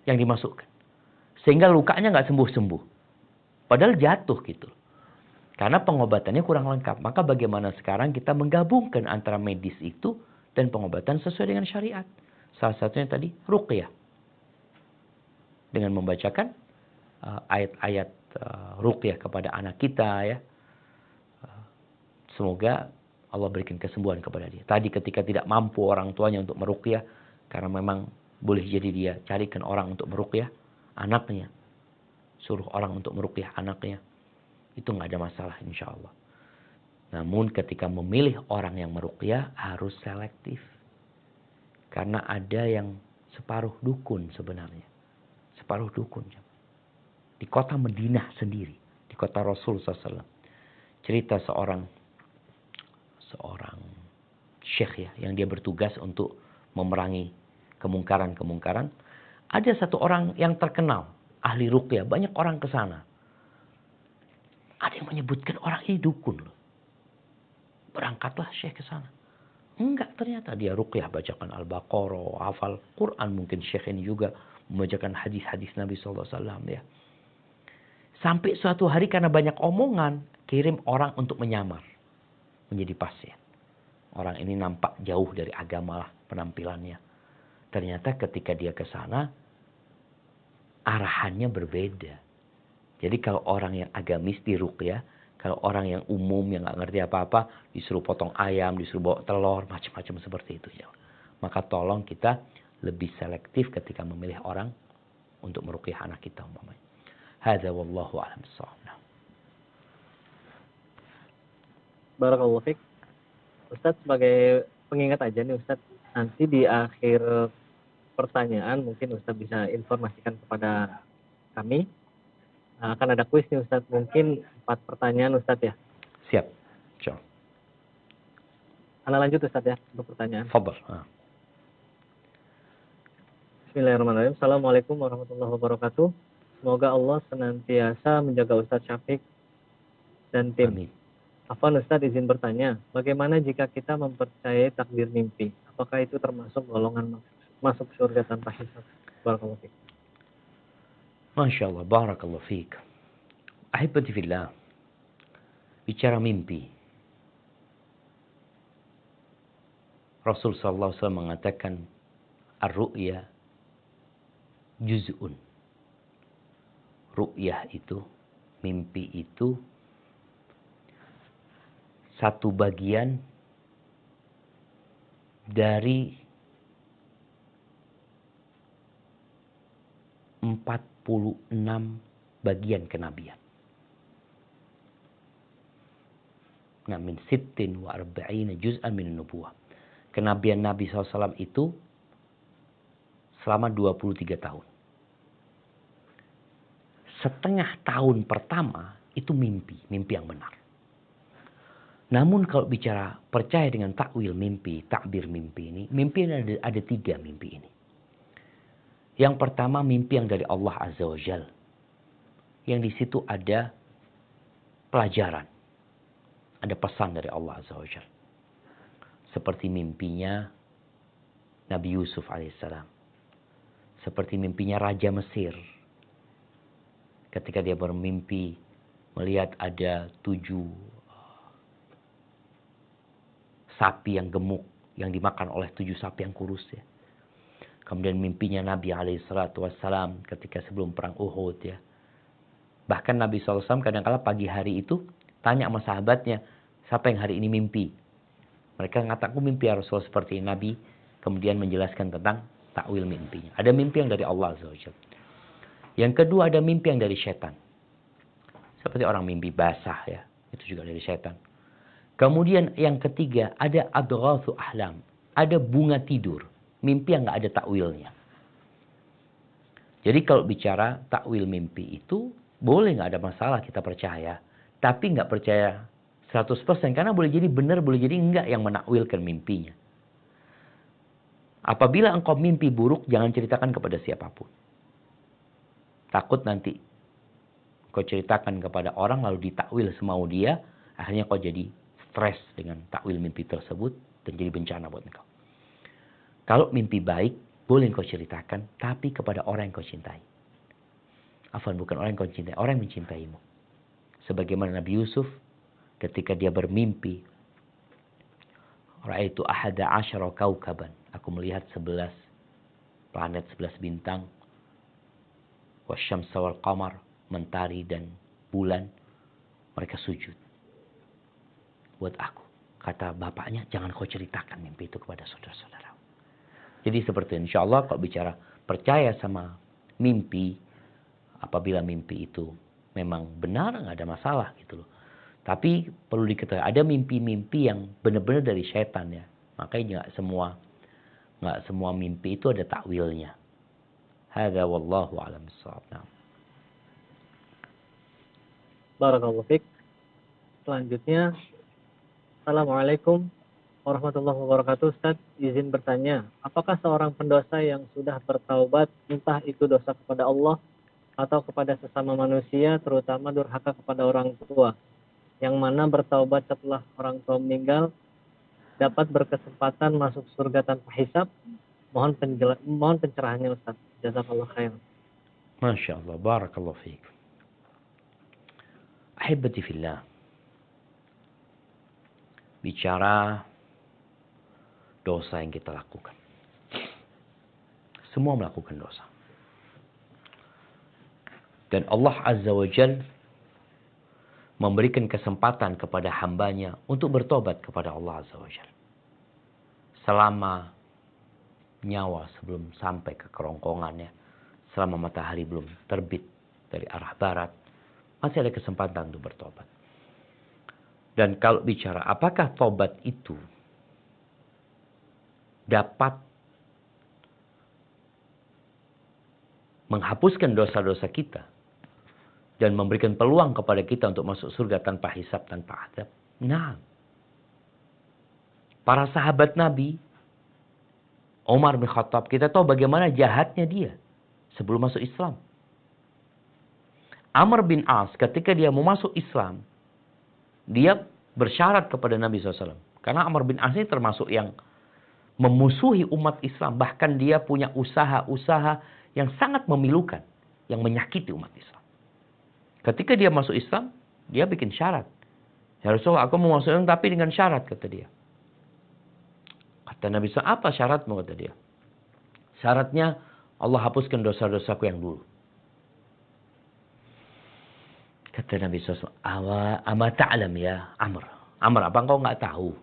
yang dimasukkan. Sehingga lukanya nggak sembuh-sembuh. Padahal jatuh gitu loh. Karena pengobatannya kurang lengkap. Maka bagaimana sekarang kita menggabungkan antara medis itu dan pengobatan sesuai dengan syariat. Salah satunya tadi ruqyah. Dengan membacakan ayat-ayat ruqyah kepada anak kita ya. Semoga Allah berikan kesembuhan kepada dia. Tadi ketika tidak mampu orang tuanya untuk meruqyah, karena memang boleh jadi dia carikan orang untuk meruqyah anaknya. Suruh orang untuk meruqyah anaknya. Itu nggak ada masalah insya Allah. Namun ketika memilih orang yang meruqyah harus selektif. Karena ada yang separuh dukun sebenarnya. Separuh dukun. Di kota Madinah sendiri. Di kota Rasul SAW. Cerita seorang syekh ya. Yang dia bertugas untuk memerangi kemungkaran-kemungkaran. Ada satu orang yang terkenal. Ahli ruqyah. Banyak orang ke sana. Ada yang menyebutkan orang ini dukun loh. Berangkatlah syekh ke sana. Enggak, ternyata dia ruqyah, bacakan Al-Baqarah, hafal Quran, mungkin syekh ini juga membacakan hadis-hadis Nabi SAW ya. Sampai suatu hari karena banyak omongan, kirim orang untuk menyamar menjadi pasien. Orang ini nampak jauh dari agama lah penampilannya. Ternyata ketika dia ke sana, arahannya berbeda. Jadi kalau orang yang agamis di ruqyah, kalau orang yang umum yang nggak ngerti apa-apa, disuruh potong ayam, disuruh bawa telur, macam-macam seperti itu ya. Maka tolong kita lebih selektif ketika memilih orang untuk meruqyah anak kita umpamanya. Hadza wallahu a'lam bissawab. Barakallahu fiik. Ustadz sebagai pengingat aja nih Ustadz, nanti di akhir pertanyaan, mungkin Ustadz bisa informasikan kepada kami. Akan ada kuis nih Ustadz, mungkin 4 pertanyaan Ustadz ya. Siap. Ciao. Ana lanjut Ustadz ya untuk pertanyaan. Fadal. Bismillahirrahmanirrahim. Assalamualaikum warahmatullahi wabarakatuh. Semoga Allah senantiasa menjaga Ustadz Syafiq dan tim. Amin. Afwan Ustadz izin bertanya, bagaimana jika kita mempercayai takdir mimpi? Apakah itu termasuk golongan masuk surga tanpa hisab? Barakallahu fiik. Masya Allah, barakallahu fiik. Ahibati fillah, bicara mimpi. Rasul sallallahu alaihi wasallam mengatakan ar-ru'ya juz'un. Ru'yah itu, mimpi itu satu bagian dari 46 bagian kenabian. Nah, min sittin wa arba'ina juz'an min nubuwah. Kenabian Nabi SAW itu selama 23 tahun. Setengah tahun pertama itu mimpi yang benar. Namun kalau bicara percaya dengan takwil mimpi, takbir mimpi ini ada 3 mimpi ini. Yang pertama mimpi yang dari Allah Azza wa Jal. Yang di situ ada pelajaran. Ada pesan dari Allah Azza wa Jal. Seperti mimpinya Nabi Yusuf alaihissalam. Seperti mimpinya Raja Mesir. Ketika dia bermimpi melihat ada 7 sapi yang gemuk yang dimakan oleh 7 sapi yang kurus ya. Kemudian mimpinya Nabi alaihissalam ketika sebelum perang Uhud ya. Bahkan Nabi SAW kadang-kala pagi hari itu tanya sama sahabatnya, siapa yang hari ini mimpi? Mereka mengatakan, aku mimpi ya Rasul seperti Nabi. Kemudian menjelaskan tentang takwil mimpinya. Ada mimpi yang dari Allah Azza wa Jalla. Yang kedua ada mimpi yang dari setan. Seperti orang mimpi basah ya. Itu juga dari setan. Kemudian yang ketiga ada adghatsu ahlam. Ada bunga tidur. Mimpi yang nggak ada takwilnya. Jadi kalau bicara takwil mimpi itu boleh nggak ada masalah kita percaya. Tapi nggak percaya 100% karena boleh jadi benar, boleh jadi enggak yang menakwilkan mimpinya. Apabila engkau mimpi buruk, jangan ceritakan kepada siapapun. Takut nanti kau ceritakan kepada orang lalu ditakwil semau dia, akhirnya kau jadi stres dengan takwil mimpi tersebut dan jadi bencana buat engkau. Kalau mimpi baik, boleh engkau ceritakan, tapi kepada orang yang kau cintai. Afwan, bukan orang yang kau cintai, orang yang mencintaimu. Sebagaimana Nabi Yusuf, ketika dia bermimpi, ra'aitu ahada asyara kaukaban. Aku melihat 11 planet, 11 bintang. Wasyamsa wal qamar, mentari dan bulan. Mereka sujud. Buat aku. Kata bapaknya, jangan kau ceritakan mimpi itu kepada saudara-saudara. Jadi seperti insya Allah kalau bicara percaya sama mimpi, apabila mimpi itu memang benar, nggak ada masalah gitu loh. Tapi perlu diketahui ada mimpi-mimpi yang benar-benar dari setan ya. Makanya nggak semua mimpi itu ada takwilnya. Hadza wallahu a'lam bissawab. Barakallahu fiik. Selanjutnya, Assalamualaikum warahmatullahi wabarakatuh. Ustaz, izin bertanya, apakah seorang pendosa yang sudah bertaubat, entah itu dosa kepada Allah atau kepada sesama manusia, terutama durhaka kepada orang tua, yang mana bertaubat setelah orang tua meninggal, dapat berkesempatan masuk surga tanpa hisab? Mohon pencerahannya Ustaz. Jazakallah khair. Masya Allah, barakallahu fiik. Ahibati fillah. Bicara dosa yang kita lakukan. Semua melakukan dosa. Dan Allah Azza wa Jal memberikan kesempatan kepada hambanya untuk bertobat kepada Allah Azza wa Jal. Selama nyawa sebelum sampai ke kerongkongannya, selama matahari belum terbit dari arah barat, masih ada kesempatan untuk bertobat. Dan kalau bicara apakah tobat itu dapat menghapuskan dosa-dosa kita dan memberikan peluang kepada kita untuk masuk surga tanpa hisab, tanpa azab? Nah, para sahabat Nabi, Umar bin Khattab, kita tahu bagaimana jahatnya dia sebelum masuk Islam. Amr bin As, ketika dia mau masuk Islam, dia bersyarat kepada Nabi SAW. Karena Amr bin As ini termasuk yang memusuhi umat Islam. Bahkan dia punya usaha-usaha yang sangat memilukan, yang menyakiti umat Islam. Ketika dia masuk Islam, dia bikin syarat. Ya Rasulullah, aku mau masuk Islam tapi dengan syarat, kata dia. Kata Nabi SAW, apa syaratmu, kata dia. Syaratnya, Allah hapuskan dosa-dosaku yang dulu. Kata Nabi SAW, ama ta'lam ya Amr. Amr, apa engkau nggak tahu?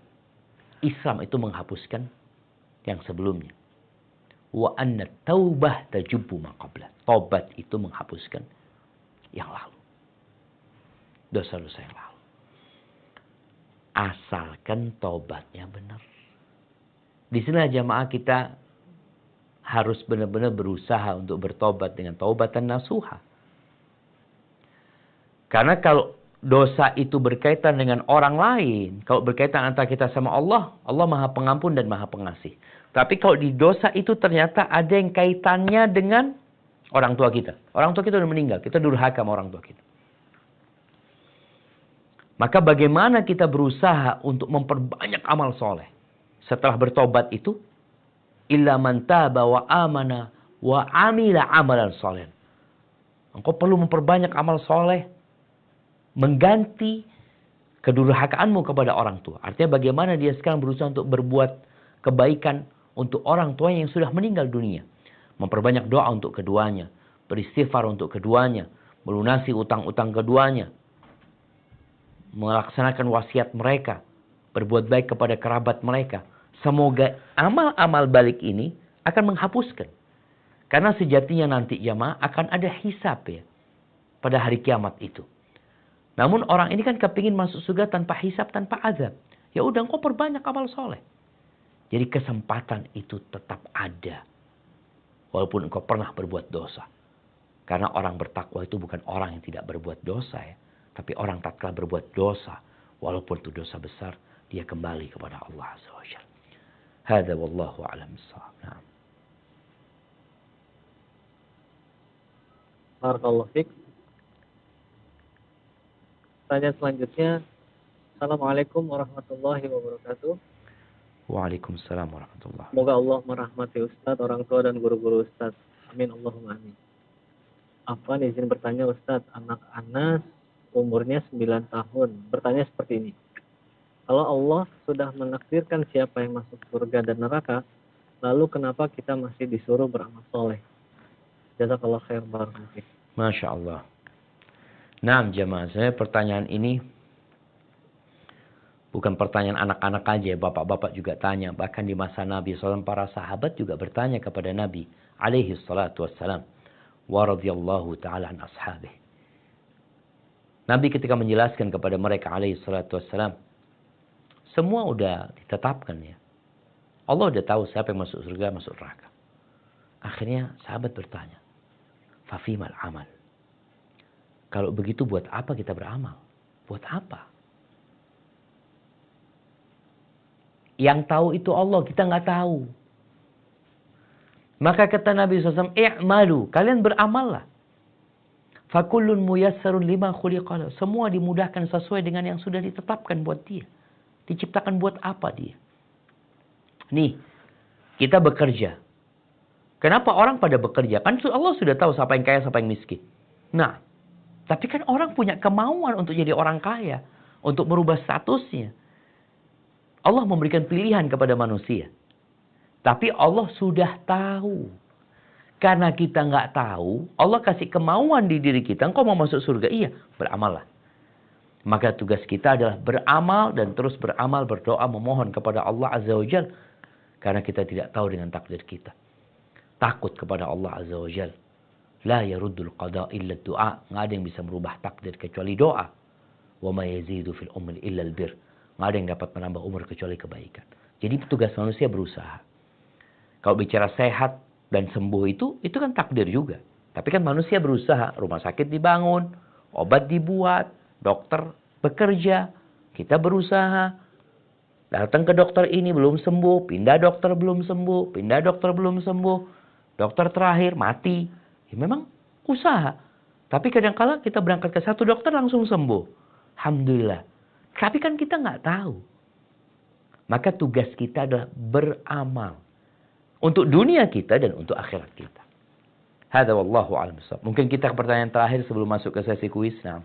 Islam itu menghapuskan yang sebelumnya. Wa anna taubah tajubbu ma qabla. Tobat itu menghapuskan yang lalu. Dosa-dosa yang lalu. Asalkan tobatnya benar. Di sini jamaah kita harus benar-benar berusaha untuk bertobat dengan taubatan nasuha. Karena kalau dosa itu berkaitan dengan orang lain, kalau berkaitan antara kita sama Allah, Allah Maha Pengampun dan Maha Pengasih. Tapi kalau di dosa itu ternyata ada yang kaitannya dengan orang tua kita. Orang tua kita sudah meninggal, kita durhaka sama orang tua kita. Maka bagaimana kita berusaha untuk memperbanyak amal soleh. Setelah bertobat itu, illa man taba wa amana wa amila amalan soleh. Engkau perlu memperbanyak amal soleh, mengganti kedurhakaanmu kepada orang tua. Artinya bagaimana dia sekarang berusaha untuk berbuat kebaikan untuk orang tua yang sudah meninggal dunia. Memperbanyak doa untuk keduanya, beristighfar untuk keduanya, melunasi utang-utang keduanya, melaksanakan wasiat mereka, berbuat baik kepada kerabat mereka. Semoga amal-amal balik ini akan menghapuskan. Karena sejatinya nanti jamaah akan ada hisab ya pada hari kiamat itu. Namun orang ini kan kepingin masuk surga tanpa hisab, tanpa azab. Ya udah engkau perbanyak amal soleh. Jadi kesempatan itu tetap ada. Walaupun engkau pernah berbuat dosa. Karena orang bertakwa itu bukan orang yang tidak berbuat dosa ya. Tapi orang tatkala berbuat dosa, walaupun itu dosa besar, dia kembali kepada Allah Azza wa Jalla. Hadza wallahu a'lam bissawab. Na'am. Barakallahu fiik. Pertanyaan selanjutnya, Assalamualaikum warahmatullahi wabarakatuh. Waalaikumsalam warahmatullahi wabarakatuh. Semoga Allah merahmati Ustadz, orang tua dan guru-guru Ustadz. Amin Allahumma amin. Afwan izin bertanya Ustadz, anak Anas umurnya 9 tahun. Bertanya seperti ini. Kalau Allah sudah menakdirkan siapa yang masuk surga dan neraka, lalu kenapa kita masih disuruh beramal soleh? Jazakallah khair barakallahu fiik. Masya Allah. Nah jemaah, saya pertanyaan ini bukan pertanyaan anak-anak aja, bapak-bapak juga tanya. Bahkan di masa Nabi SAW, para sahabat juga bertanya kepada Nabi alaihi salatu wassalam. Wa radiyallahu ta'ala an ashabih. Nabi ketika menjelaskan kepada mereka alaihi salatu wassalam, semua udah ditetapkan ya. Allah udah tahu siapa yang masuk surga, masuk neraka. Akhirnya sahabat bertanya, fafimal amal. Kalau begitu buat apa kita beramal? Buat apa? Yang tahu itu Allah, kita nggak tahu. Maka kata Nabi SAW, i'malu, kalian beramallah. Fakullun muyassarun lima khuliqala. Semua dimudahkan sesuai dengan yang sudah ditetapkan buat dia. Diciptakan buat apa dia? Nih, kita bekerja. Kenapa orang pada bekerja? Kan Allah sudah tahu siapa yang kaya, siapa yang miskin. Nah, tapi kan orang punya kemauan untuk jadi orang kaya. Untuk merubah statusnya. Allah memberikan pilihan kepada manusia. Tapi Allah sudah tahu. Karena kita nggak tahu, Allah kasih kemauan di diri kita. Engkau mau masuk surga? Iya, beramallah. Maka tugas kita adalah beramal dan terus beramal, berdoa, memohon kepada Allah Azza wa Jal. Karena kita tidak tahu dengan takdir kita. Takut kepada Allah Azza wa Jal. La yaruddul qada illa du'a. Nggak ada yang bisa merubah takdir kecuali doa. Wa ma yazidu fil umri illa albir. Nggak ada yang dapat menambah umur kecuali kebaikan. Jadi tugas manusia berusaha. Kalau bicara sehat dan sembuh itu kan takdir juga. Tapi kan manusia berusaha, rumah sakit dibangun, obat dibuat, dokter bekerja, kita berusaha. Datang ke dokter ini belum sembuh, pindah dokter belum sembuh, pindah dokter belum sembuh, dokter terakhir mati. Ya memang usaha. Tapi kadang-kala kita berangkat ke satu dokter langsung sembuh. Alhamdulillah. Tapi kan kita nggak tahu. Maka tugas kita adalah beramal. Untuk dunia kita dan untuk akhirat kita. Hadza wallahu a'lam bishawab. Mungkin kita ke pertanyaan terakhir sebelum masuk ke sesi kuis. Nah.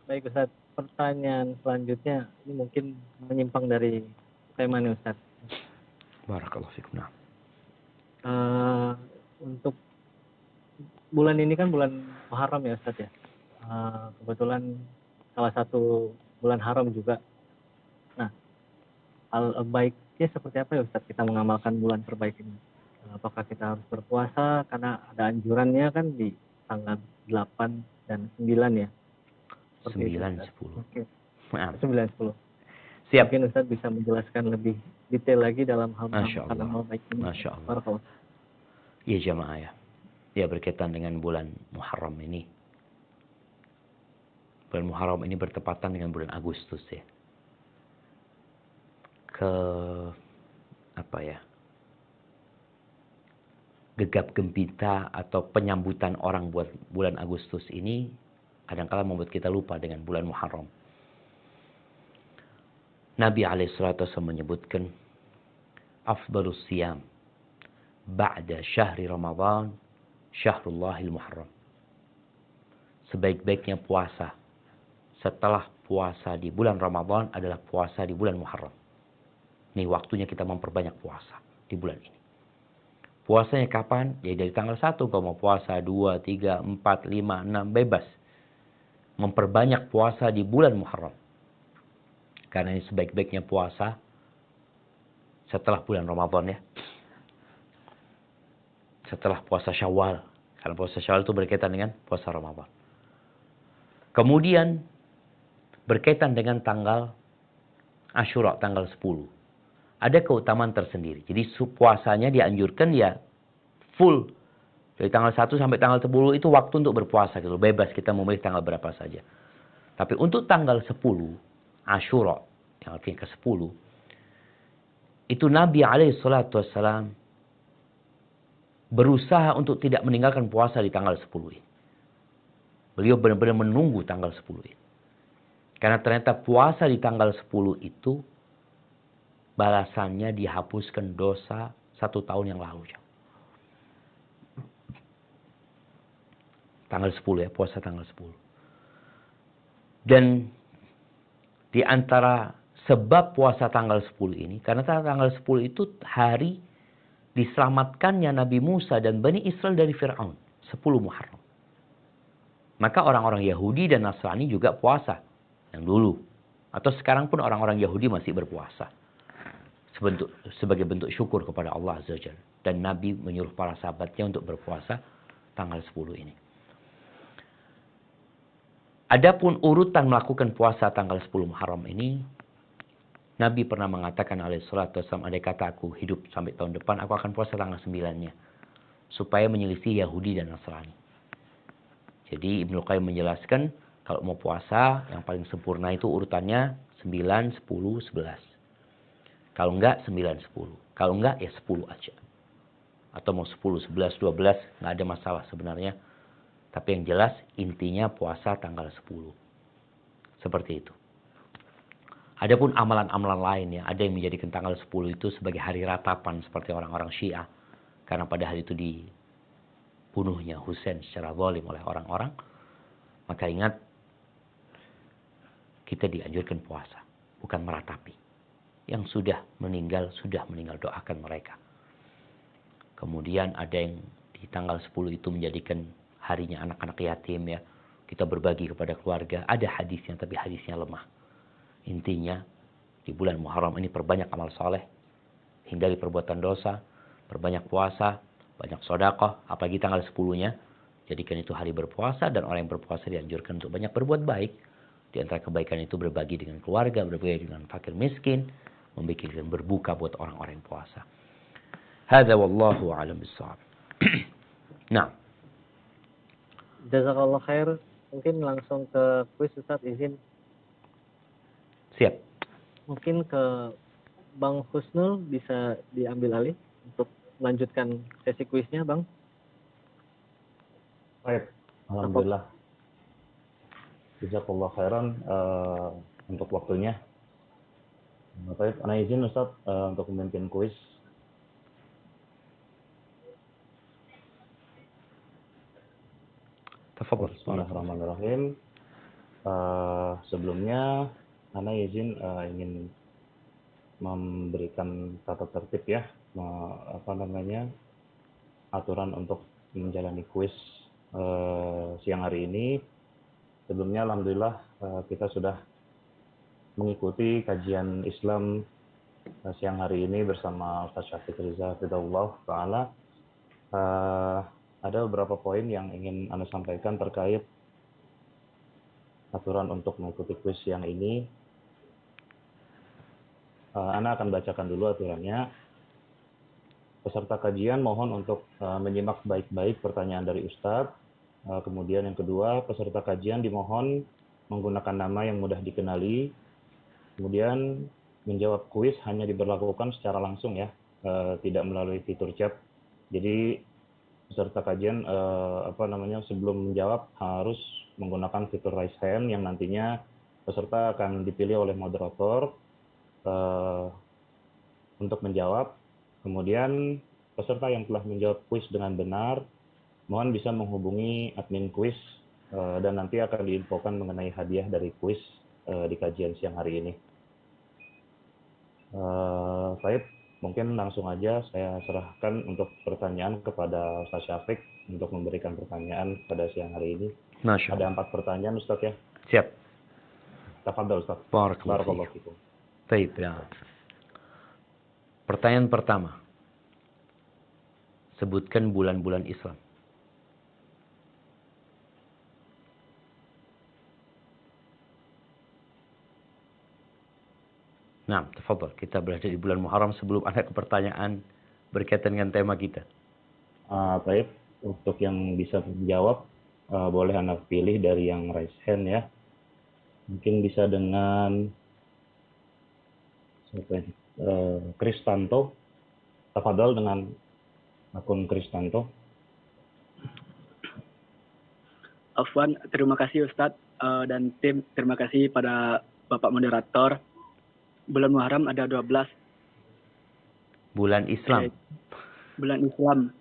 Baik Ustaz, pertanyaan selanjutnya ini mungkin menyimpang dari tema nih Ustaz. Barakallahu fikum. Nah. Untuk bulan ini kan bulan Muharram ya Ustaz ya. Kebetulan salah satu bulan haram juga. Nah, hal baiknya seperti apa ya Ustaz kita mengamalkan bulan terbaik ini? Apakah kita harus berpuasa karena ada anjurannya kan di tanggal 8 dan 9 ya? 9, 10. Oke. Maaf. 9, 10. Siap. Mungkin Ustaz bisa menjelaskan lebih detail lagi dalam hal Masya Allah. amal baik ini. Masya Allah. Barakallah. Ya jamaah ya. Ya berkaitan dengan bulan Muharram ini. Bulan Muharram ini bertepatan dengan bulan Agustus ya. Gegap gempita atau penyambutan orang buat bulan Agustus ini kadang-kala membuat kita lupa dengan bulan Muharram. Nabi SAW menyebutkan afdalus siyam ba'da syahri Ramadan syahrullahil Muharram. Sebaik-baiknya puasa setelah puasa di bulan Ramadan adalah puasa di bulan Muharram. Ini waktunya kita memperbanyak puasa di bulan ini. Puasanya kapan? Ya dari tanggal 1 kau mau puasa 2, 3, 4, 5, 6 bebas. Memperbanyak puasa di bulan Muharram. Karena ini sebaik-baiknya puasa setelah bulan Ramadan ya. Setelah puasa Syawal. Karena puasa Syawal itu berkaitan dengan puasa Ramadan. Kemudian berkaitan dengan tanggal Asyura, tanggal 10. Ada keutamaan tersendiri. Jadi puasanya dianjurkan ya full. Dari tanggal 1 sampai tanggal 10 itu waktu untuk berpuasa gitu. Bebas kita memilih tanggal berapa saja. Tapi untuk tanggal 10 Asyura, yang artinya ke-10, itu Nabi SAW berusaha untuk tidak meninggalkan puasa di tanggal 10 ini. Beliau benar-benar menunggu tanggal 10 ini. Karena ternyata puasa di tanggal 10 itu balasannya dihapuskan dosa 1 tahun yang lalu. Tanggal 10 ya, puasa tanggal 10. Dan di antara sebab puasa tanggal 10 ini, karena tanggal 10 itu hari diselamatkannya Nabi Musa dan Bani Israel dari Fir'aun. 10 Muharram. Maka orang-orang Yahudi dan Nasrani juga puasa. Yang dulu. Atau sekarang pun orang-orang Yahudi masih berpuasa. Sebagai bentuk syukur kepada Allah Azza wa Jalla. Dan Nabi menyuruh para sahabatnya untuk berpuasa tanggal 10 ini. Adapun urutan melakukan puasa tanggal 10 Muharram ini, Nabi pernah mengatakan alaihissalatu wassalam, ada kata aku hidup sampai tahun depan, aku akan puasa tanggal 9-nya. Supaya menyelisih Yahudi dan Nasrani. Jadi Ibnu Qayyim menjelaskan, kalau mau puasa, yang paling sempurna itu urutannya 9, 10, 11. Kalau enggak, 9, 10. Kalau enggak, ya 10 aja. Atau mau 10, 11, 12, nggak ada masalah sebenarnya. Tapi yang jelas, intinya puasa tanggal 10. Seperti itu. Adapun amalan-amalan lain ya, ada yang menjadikan tanggal 10 itu sebagai hari ratapan seperti orang-orang Syiah. Karena pada hari itu dibunuhnya Husain secara zalim oleh orang-orang. Maka ingat, kita dianjurkan puasa, bukan meratapi. Yang sudah meninggal doakan mereka. Kemudian ada yang di tanggal 10 itu menjadikan harinya anak-anak yatim ya. Kita berbagi kepada keluarga. Ada hadisnya tapi hadisnya lemah. Intinya di bulan Muharram ini perbanyak amal soleh. Hindari perbuatan dosa. Perbanyak puasa. Banyak sedekah. Apalagi tanggal 10-nya. Jadikan itu hari berpuasa. Dan orang yang berpuasa dianjurkan untuk banyak berbuat baik. Di antara kebaikan itu berbagi dengan keluarga. Berbagi dengan fakir miskin. Membikinkan berbuka buat orang-orang yang puasa. Hadza wallahu a'lam bissawab. Nah, Jazakallah khair. Mungkin langsung ke kuis Ustaz, izin. siap. Mungkin ke Bang Husnul bisa diambil alih untuk melanjutkan sesi kuisnya, Bang. Baik, alhamdulillah. Jazakallah khairan untuk waktunya. Baik, ana izin Ustaz untuk memimpin kuis. Tafadhal. Bismillahirrahmanirrahim. Sebelumnya ana izin ingin memberikan tata tertib ya, aturan untuk menjalani kuis siang hari ini. Sebelumnya alhamdulillah kita sudah mengikuti kajian Islam siang hari ini bersama Ustaz Syafiq Riza Hafidhahullah Ta'ala. Ada beberapa poin yang ingin Anda sampaikan terkait aturan untuk mengikuti kuis siang ini. Anda akan bacakan dulu aturannya. Peserta kajian mohon untuk menyimak baik-baik pertanyaan dari Ustadz. Kemudian yang kedua, peserta kajian dimohon menggunakan nama yang mudah dikenali. Kemudian menjawab kuis hanya diberlakukan secara langsung ya, tidak melalui fitur chat. Jadi peserta kajian sebelum menjawab harus menggunakan fitur raise hand yang nantinya peserta akan dipilih oleh moderator untuk menjawab. Kemudian peserta yang telah menjawab kuis dengan benar mohon bisa menghubungi admin kuis dan nanti akan diinfokan mengenai hadiah dari kuis di kajian siang hari ini. Baik, mungkin langsung aja saya serahkan untuk pertanyaan kepada Ustaz Syafiq untuk memberikan pertanyaan pada siang hari ini. Masya Ada Allah. 4 pertanyaan Ustaz ya. Siap. Tafadhal Ustaz. Barakallahu fikum. Baik, ya. Pertanyaan pertama. Sebutkan bulan-bulan Islam. Nah, tafadhal. Kita berada di bulan Muharram sebelum ada pertanyaan berkaitan dengan tema kita. Baik, untuk yang bisa menjawab boleh Anda pilih dari yang raise hand ya. Mungkin bisa dengan Kristanto. Tafadhal dengan akun Kristanto. Afwan, terima kasih Ustadz dan tim. Terima kasih pada Bapak Moderator. Bulan Muharram ada 12. Bulan Islam. Bulan Islam.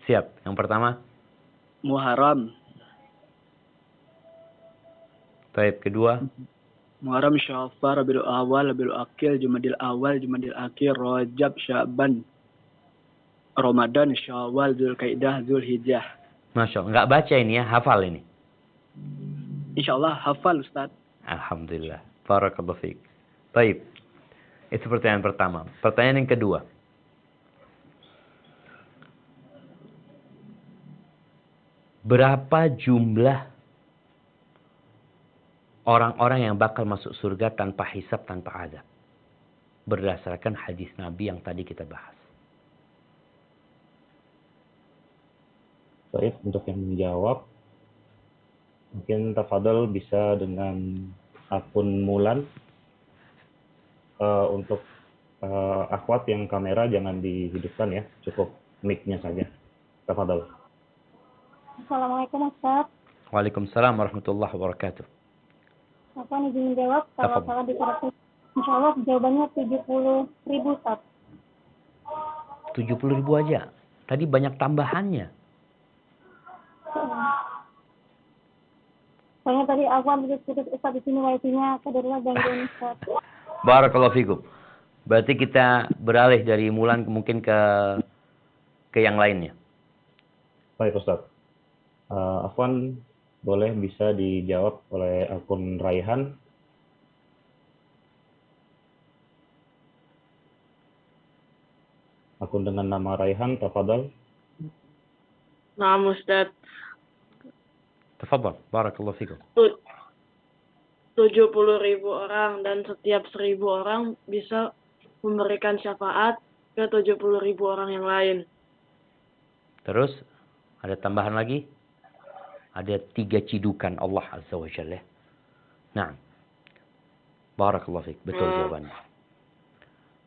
Siap. Yang pertama. Muharram. Baik. Kedua. Muharram, Syawal, Rabiul Awal, Rabiul Akhir, Jumadil Awal, Jumadil Akhir, Rajab, Sya'ban, Ramadan, Syawal, Zulkaidah, Zulhijjah. Masya Allah. Nggak baca ini ya, hafal ini. Insyaallah hafal Ustaz. Alhamdulillah. Barakallahu fiik. Baik. Itu pertanyaan pertama. Pertanyaan yang kedua. Berapa jumlah orang-orang yang bakal masuk surga tanpa hisab, tanpa azab? Berdasarkan hadis Nabi yang tadi kita bahas. Baik, untuk yang menjawab, mungkin tafadhal bisa dengan akun Mulan. Untuk akhwat yang kamera jangan dihidupkan ya, cukup mic-nya saja. Tafadhal. Assalamualaikum Ustaz. Waalaikumsalam warahmatullahi wabarakatuh. Apa izin menjawab? Kalau salah dikoreksi. Insya Allah jawabannya 70.000 Ustaz. 70.000 aja. Tadi banyak tambahannya. Soalnya tadi awal putus Ustaz di sini wifi-nya kedarurat gangguan Ustaz. Barakallahu fikum. Berarti kita beralih dari Mulan mungkin ke yang lainnya. Baik Ustaz. Afwan, boleh bisa dijawab oleh akun Raihan. Akun dengan nama Raihan, tafadhal. Nah, Ustaz. Tafadhal, barakallahu fikum. 70.000 orang dan setiap 1.000 orang bisa memberikan syafaat ke 70.000 orang yang lain. Terus ada tambahan lagi? Ada 3 cidukan Allah Azza wa Jalla. Nah, barakallahu fiik. Betul jawabannya.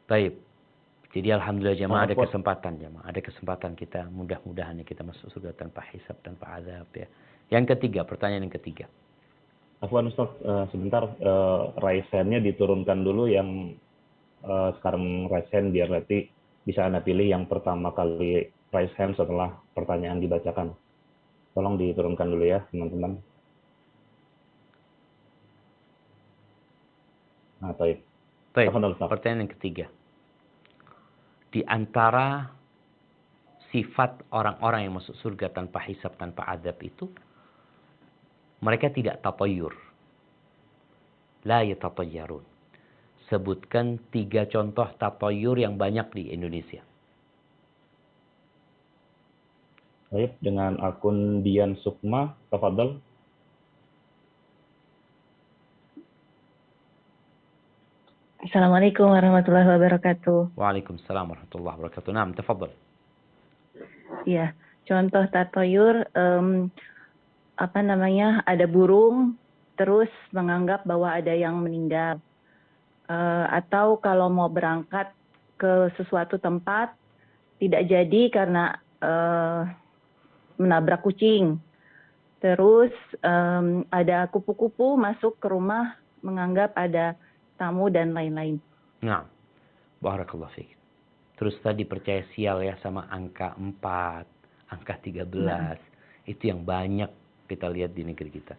Baik. Jadi alhamdulillah jamaah ada kesempatan jamaah. Ada kesempatan kita mudah-mudahan kita masuk surga tanpa hisab, tanpa azab ya. Yang ketiga, pertanyaan yang ketiga. Afwan Ustaz, sebentar, raise hand-nya diturunkan dulu yang sekarang raise hand biar nanti bisa Anda pilih yang pertama kali raise hand setelah pertanyaan dibacakan. Tolong diturunkan dulu ya teman-teman. Nah, baik. Pertanyaan yang ketiga. Di antara sifat orang-orang yang masuk surga tanpa hisab, tanpa azab itu, mereka tidak tatayur. La yatatayyarun. Sebutkan 3 contoh tatayur yang banyak di Indonesia. Baik, dengan akun Dian Sukma, tafadhal. Assalamualaikum warahmatullahi wabarakatuh. Waalaikumsalam warahmatullahi wabarakatuh. Naam, tafadhal. Ya, contoh tatoyur ada burung terus menganggap bahwa ada yang meninggal. Atau kalau mau berangkat ke sesuatu tempat tidak jadi karena menabrak kucing. Terus ada kupu-kupu masuk ke rumah menganggap ada tamu dan lain-lain. Nah, barakallahu fiik. Terus tadi percaya sial ya sama angka 4, angka 13. Itu yang banyak kita lihat di negeri kita.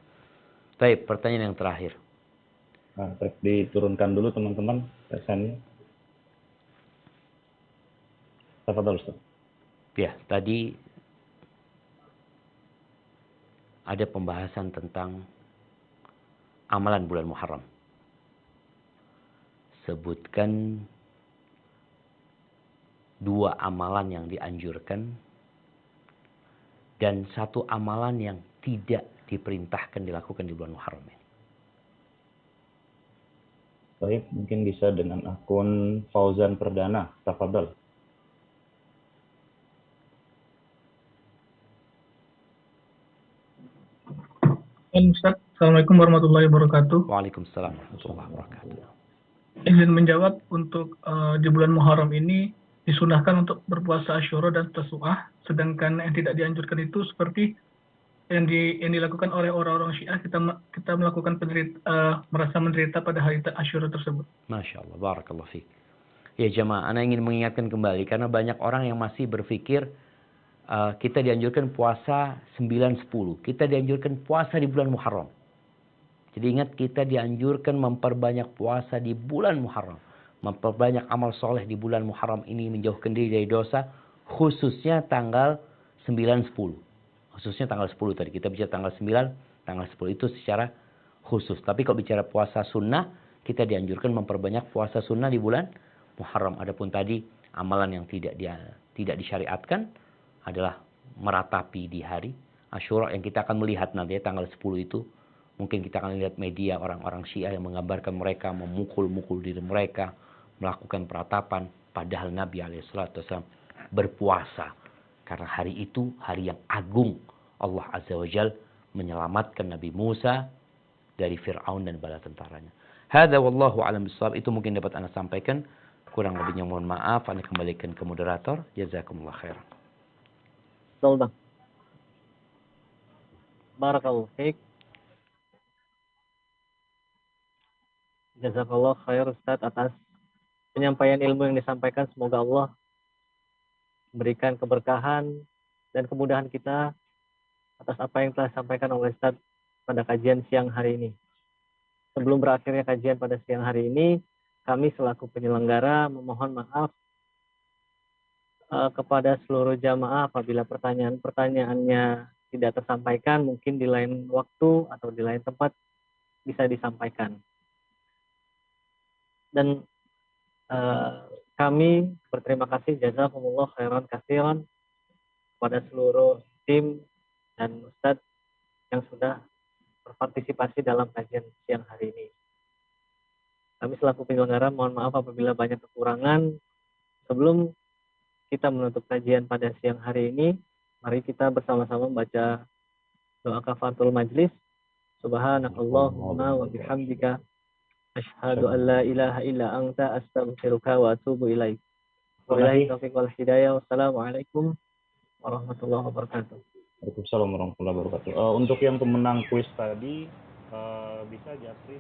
Baik, pertanyaan yang terakhir. Nah, diturunkan dulu teman-teman pesannya. Tafadhal Ustaz. Ya, tadi ada pembahasan tentang amalan bulan Muharram. Sebutkan 2 amalan yang dianjurkan dan 1 amalan yang tidak diperintahkan dilakukan di bulan Muharram ini. Baik, mungkin bisa dengan akun Fauzan Perdana, tafadhal. Ustaz, Assalamualaikum warahmatullahi wabarakatuh. Waalaikumsalam warahmatullahi wabarakatuh. Izin menjawab untuk di bulan Muharram ini disunahkan untuk berpuasa Asyura dan Tasu'ah, sedangkan yang tidak dianjurkan itu seperti yang dilakukan oleh orang-orang Syiah, kita melakukan merasa menderita pada hari Asyura tersebut. Masya Allah, barakallahu fiik. Ya jemaah, ana ingin mengingatkan kembali karena banyak orang yang masih berpikir kita dianjurkan puasa 9-10. Kita dianjurkan puasa di bulan Muharram. Jadi ingat, kita dianjurkan memperbanyak puasa di bulan Muharram. Memperbanyak amal soleh di bulan Muharram ini, menjauhkan diri dari dosa. Khususnya tanggal 9-10. Khususnya tanggal 10 tadi. Kita bicara tanggal 9, tanggal 10 itu secara khusus. Tapi kalau bicara puasa sunnah, kita dianjurkan memperbanyak puasa sunnah di bulan Muharram. Adapun tadi amalan yang tidak disyariatkan adalah meratapi di hari Asyura yang kita akan melihat nanti ya, tanggal 10 itu. Mungkin kita akan lihat media orang-orang Syiah yang menggambarkan mereka memukul-mukul diri mereka, melakukan peratapan. Padahal Nabi SAW berpuasa. Karena hari itu hari yang agung. Allah Azza wa Jal menyelamatkan Nabi Musa dari Fir'aun dan bala tentaranya. Hadza wallahu a'lam bishawab. Itu mungkin dapat Anda sampaikan. Kurang lebihnya mohon maaf. Anda kembalikan ke moderator. Jazakumullah khairan. Betul bang. Barakallahu fiik. Jazakallah khair Ustaz atas penyampaian ilmu yang disampaikan. Semoga Allah memberikan keberkahan dan kemudahan kita atas apa yang telah disampaikan oleh Ustaz pada kajian siang hari ini. Sebelum berakhirnya kajian pada siang hari ini, kami selaku penyelenggara memohon maaf kepada seluruh jamaah apabila pertanyaan-pertanyaannya tidak tersampaikan, mungkin di lain waktu atau di lain tempat bisa disampaikan. Dan kami berterima kasih jazakumullah khairan katsiran kepada seluruh tim dan Ustadz yang sudah berpartisipasi dalam kajian siang hari ini. Kami selaku penyelenggara mohon maaf apabila banyak kekurangan. Sebelum kita menutup kajian pada siang hari ini, mari kita bersama-sama membaca doa kafaratul majlis. Subhanakallahumma wa bihamdika asyhadu an la ilaha illa anta astaghfiruka wa atubu ilaik. Wabillahi taufiq wal hidayah. Wassalamualaikum warahmatullahi wabarakatuh. Waalaikumsalam warahmatullahi wabarakatuh. Untuk yang pemenang kuis tadi, bisa Japri.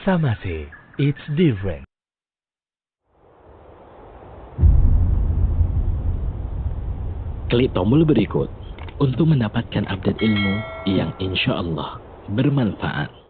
Samase, it's different. Klik tombol berikut untuk mendapatkan update ilmu yang insya Allah bermanfaat.